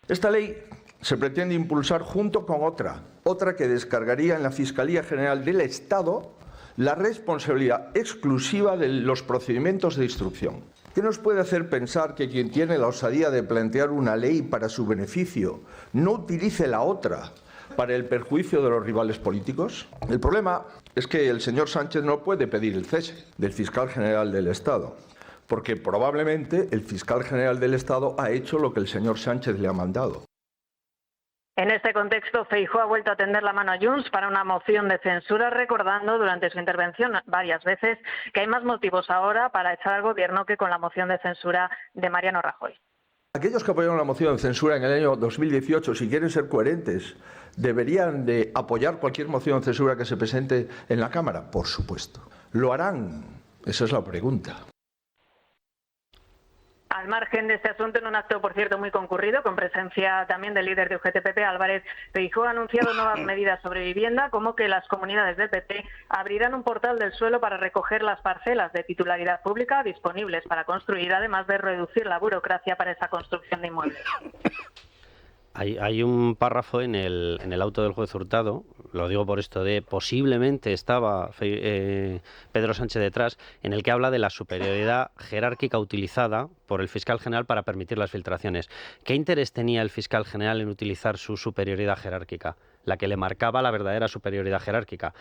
Esta ley se pretende impulsar junto con otra que descargaría en la Fiscalía General del Estado la responsabilidad exclusiva de los procedimientos de instrucción. ¿Qué nos puede hacer pensar que quien tiene la osadía de plantear una ley para su beneficio no utilice la otra para el perjuicio de los rivales políticos? El problema es que el señor Sánchez no puede pedir el cese del fiscal general del Estado, porque probablemente el fiscal general del Estado ha hecho lo que el señor Sánchez le ha mandado. En este contexto, Feijóo ha vuelto a tender la mano a Junts para una moción de censura, recordando durante su intervención varias veces que hay más motivos ahora para echar al gobierno que con la moción de censura de Mariano Rajoy. Aquellos que apoyaron la moción de censura en el año 2018, si quieren ser coherentes, ¿deberían de apoyar cualquier moción de censura que se presente en la Cámara? Por supuesto. ¿Lo harán? Esa es la pregunta. Al margen de este asunto, en un acto, por cierto, muy concurrido, con presencia también del líder de UGT-PP, Álvarez, Feijóo ha anunciado nuevas medidas sobre vivienda, como que las comunidades del PP abrirán un portal del suelo para recoger las parcelas de titularidad pública disponibles para construir, además de reducir la burocracia para esa construcción de inmuebles. Hay un párrafo en el auto del juez Hurtado, lo digo por esto de posiblemente estaba Pedro Sánchez detrás, en el que habla de la superioridad jerárquica utilizada por el fiscal general para permitir las filtraciones. ¿Qué interés tenía el fiscal general en utilizar su superioridad jerárquica? La que le marcaba la verdadera superioridad jerárquica.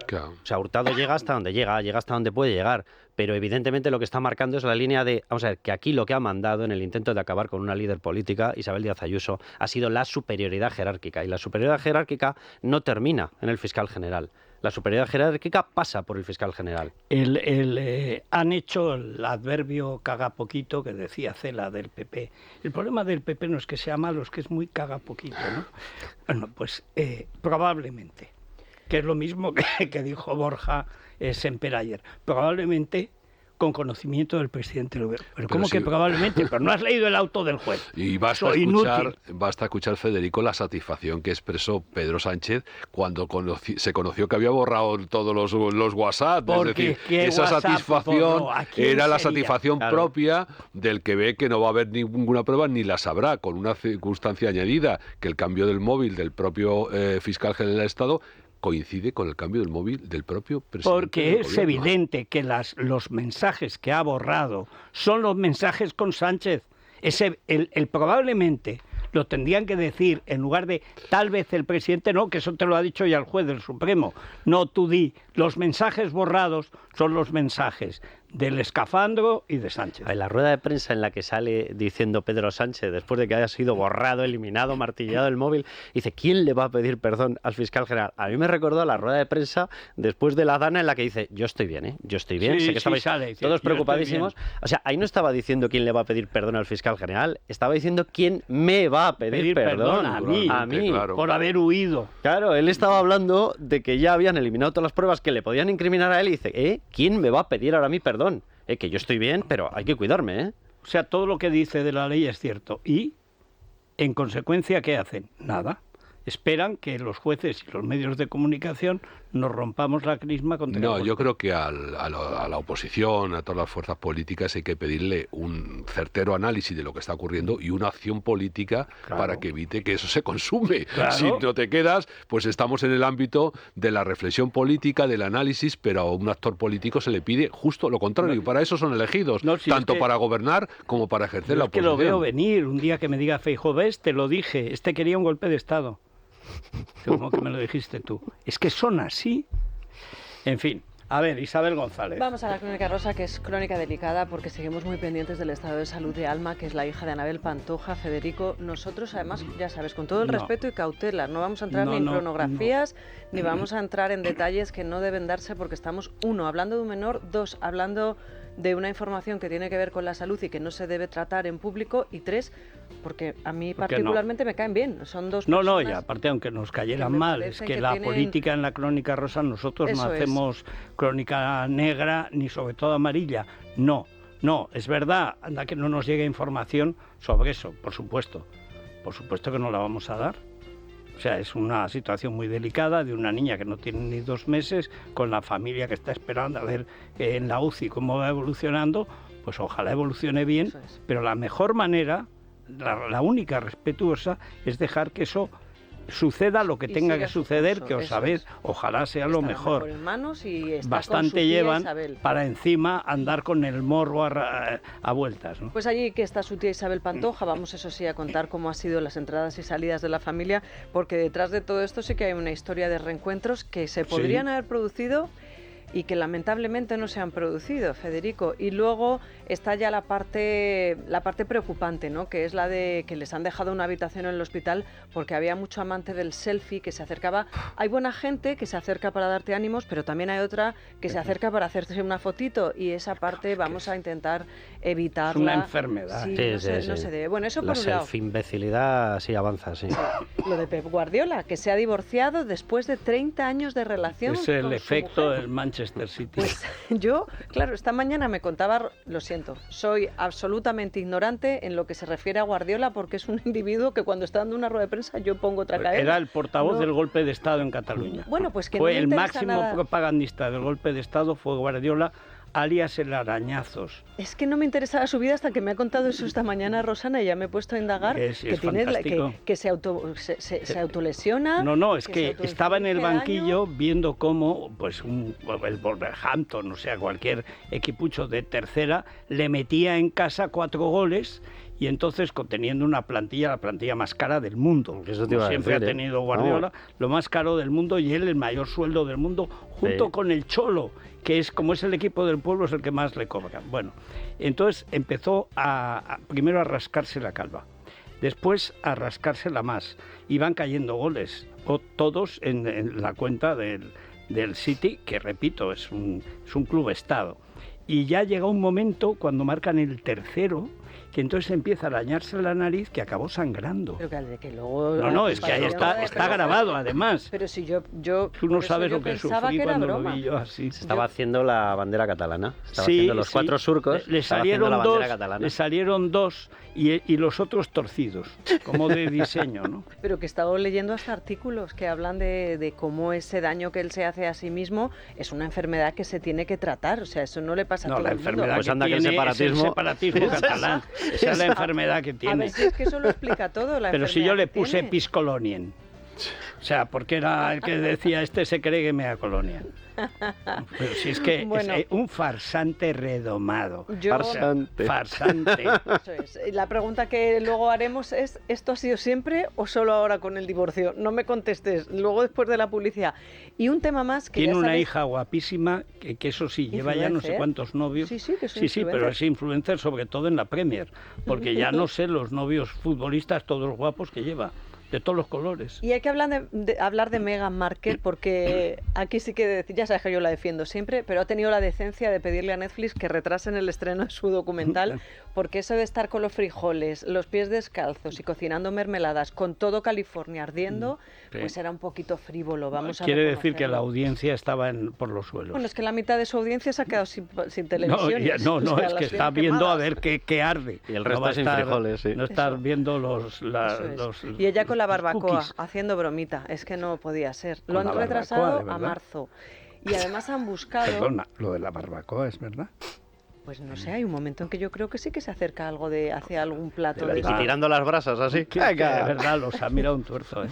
Claro. O sea, Hurtado llega hasta donde llega hasta donde puede llegar, pero evidentemente lo que está marcando es la línea de, vamos a ver, que aquí lo que ha mandado en el intento de acabar con una líder política, Isabel Díaz Ayuso, ha sido la superioridad jerárquica, y la superioridad jerárquica no termina en el fiscal general. La superioridad jerárquica pasa por el fiscal general. Han hecho el adverbio cagapoquito que decía Cela del PP. El problema del PP no es que sea malo, es que es muy cagapoquito, ¿no? Bueno, pues probablemente, que es lo mismo que dijo Borja Semper ayer, probablemente con conocimiento del presidente del gobierno. Pero ¿cómo que probablemente? Pero no has leído el auto del juez. Y basta escuchar, Federico, la satisfacción que expresó Pedro Sánchez cuando se conoció que había borrado todos los WhatsApp. Porque, es decir, esa WhatsApp, satisfacción era la sería? satisfacción propia del que ve que no va a haber ninguna prueba ni la sabrá, con una circunstancia añadida, que el cambio del móvil del propio fiscal general del Estado coincide con el cambio del móvil del propio presidente. Porque es evidente que los mensajes que ha borrado son los mensajes con Sánchez. El probablemente lo tendrían que decir en lugar de tal vez el presidente, no, que eso te lo ha dicho ya el juez del Supremo. No, tú di, los mensajes borrados son los mensajes del escafandro y de Sánchez. En la rueda de prensa en la que sale diciendo Pedro Sánchez, después de que haya sido borrado, eliminado, martillado el móvil, dice, ¿quién le va a pedir perdón al fiscal general? A mí me recordó la rueda de prensa después de la Dana en la que dice, yo estoy bien, yo estoy bien, sé que estabais todos preocupadísimos. O sea, ahí no estaba diciendo quién le va a pedir perdón al fiscal general, estaba diciendo quién me va a pedir perdón. A mí, claro. Por haber huido. Claro, él estaba hablando de que ya habían eliminado todas las pruebas que le podían incriminar a él y dice, ¿quién me va a pedir ahora a mí perdón? Que yo estoy bien, pero hay que cuidarme, O sea, todo lo que dice de la ley es cierto. Y, en consecuencia, ¿qué hacen? Nada. Esperan que los jueces y los medios de comunicación nos rompamos la crisma contra No, yo creo que a la oposición, a todas las fuerzas políticas, hay que pedirle un certero análisis de lo que está ocurriendo y una acción política para que evite que eso se consume. Claro. Si no te quedas, pues estamos en el ámbito de la reflexión política, del análisis, pero a un actor político se le pide justo lo contrario. Y para eso son elegidos, tanto para gobernar como para ejercer la oposición. Es que lo veo venir. Un día que me diga Feijóo, ves, te lo dije, quería un golpe de Estado. Como que me lo dijiste tú. Es que son así. En fin, a ver, Isabel González. Vamos a la crónica rosa, que es crónica delicada porque seguimos muy pendientes del estado de salud de Alma, que es la hija de Anabel Pantoja. Federico, nosotros además, ya sabes, con todo el respeto y cautela, no vamos a entrar ni en cronografías, ni vamos a entrar en detalles que no deben darse porque estamos, uno, hablando de un menor, dos, hablando de una información que tiene que ver con la salud y que no se debe tratar en público, y tres, porque a mí particularmente me caen bien. Son dos personas. Y aparte, aunque nos cayeran mal, es que la política en la crónica rosa, nosotros no hacemos crónica negra ni sobre todo amarilla. No, es verdad, anda que no nos llegue información sobre eso, por supuesto que no la vamos a dar. O sea, es una situación muy delicada de una niña que no tiene ni 2 meses, con la familia que está esperando a ver en la UCI cómo va evolucionando. Pues ojalá evolucione bien, pero la mejor manera, la única respetuosa, es dejar que eso suceda lo que tenga que suceder, que ojalá sea lo mejor. En manos y está bastante llevan Isabel para encima andar con el morro a vueltas, ¿no? Pues allí que está su tía Isabel Pantoja, vamos eso sí a contar cómo han sido las entradas y salidas de la familia, porque detrás de todo esto sí que hay una historia de reencuentros que se podrían haber producido y que lamentablemente no se han producido, Federico. Y luego está ya la parte preocupante, ¿no? Que es la de que les han dejado una habitación en el hospital porque había mucho amante del selfie que se acercaba. Hay buena gente que se acerca para darte ánimos, pero también hay otra que se acerca para hacerse una fotito, y esa parte vamos a intentar evitarla. Es una enfermedad. Sí, no se debe. Bueno, eso por un lado. La selfie-imbecilidad sí avanza, sí. Lo de Pep Guardiola, que se ha divorciado después de 30 años de relación. Es el efecto del Manchester City. Pues yo, claro, esta mañana me contaba, lo siento, soy absolutamente ignorante en lo que se refiere a Guardiola, porque es un individuo que cuando está dando una rueda de prensa yo pongo otra cadena. Era el portavoz del golpe de Estado en Cataluña. Bueno, pues que fue no el máximo nada. Propagandista del golpe de Estado, fue Guardiola, alias el Arañazos. Es que no me interesaba su vida hasta que me ha contado eso esta mañana Rosana, y ya me he puesto a indagar que se autolesiona. No, es que estaba en el banquillo viendo cómo pues el Wolverhampton, o sea, cualquier equipucho de tercera, le metía en casa 4 goles. Y entonces, teniendo una plantilla, la plantilla más cara del mundo, que eso siempre ha tenido Guardiola, lo más caro del mundo, y él el mayor sueldo del mundo, junto con el Cholo, que es como es el equipo del pueblo, es el que más le cobra. Bueno, entonces empezó primero a rascarse la calva, después a rascársela más. Iban cayendo goles, todos en la cuenta del City, que repito, es un club estado. Y ya llega un momento, cuando marcan el tercero, que entonces empieza a arañarse la nariz, que acabó sangrando. Pero que luego... No, es que ahí está grabado, además. Pero si yo Tú no sabes lo que sufrí cuando lo vi yo así. Estaba haciendo la bandera catalana. Estaba haciendo los 4 surcos. Le salieron dos y los otros torcidos, como de diseño, ¿no? Pero que he estado leyendo hasta artículos que hablan de cómo ese daño que él se hace a sí mismo es una enfermedad que se tiene que tratar. O sea, eso no le pasa a todo el mundo. No, la enfermedad que tiene es el separatismo catalán. Esa es la enfermedad que tiene. A ver, si es que eso lo explica todo. Pero si yo le puse Piscolonien. O sea, porque era el que decía, se cree que me da colonia. Pero si es que es un farsante redomado. Farsante. Eso es. La pregunta que luego haremos es, ¿esto ha sido siempre o solo ahora con el divorcio? No me contestes, luego después de la publicidad. Y un tema más que tiene una hija guapísima, que eso sí, lleva ya no sé cuántos novios. Sí, pero es influencer sobre todo en la Premier, porque ya no sé los novios futbolistas todos guapos que lleva. De todos los colores. Y hay que hablar de Meghan Markle, porque aquí sí que decir, ya sabes que yo la defiendo siempre, pero ha tenido la decencia de pedirle a Netflix que retrasen el estreno de su documental, porque eso de estar con los frijoles, los pies descalzos y cocinando mermeladas con todo California ardiendo, pues era un poquito frívolo. Quiere decir que la audiencia estaba por los suelos. Bueno, es que la mitad de su audiencia se ha quedado sin televisión. No, es que está viendo a ver qué arde. Y el resto sin frijoles, sí. No estar viendo los y ella con la barbacoa, haciendo bromita, es que no podía ser. Lo han retrasado a marzo. Y además han buscado... Perdona, lo de la barbacoa, ¿es verdad? Pues no sé, hay un momento en que yo creo que sí que se acerca algo hacia algún plato. Y tirando las brasas, así. De verdad, los ha mirado un tuerzo, ¿eh?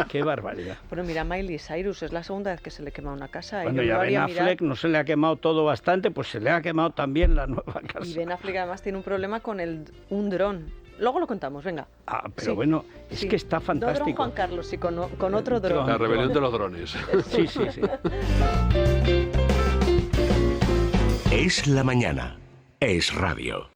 Qué barbaridad. Bueno, mira, Miley Cyrus, es la segunda vez que se le quema una casa. Bueno, ya Ben Affleck no se le ha quemado todo bastante, pues se le ha quemado también la nueva casa. Y Ben Affleck además tiene un problema con un dron. Luego lo contamos, venga. Pero bueno, es que está fantástico. No dron Juan Carlos, sí, con otro dron. La rebelión de los drones. Sí. Es la mañana. Es radio.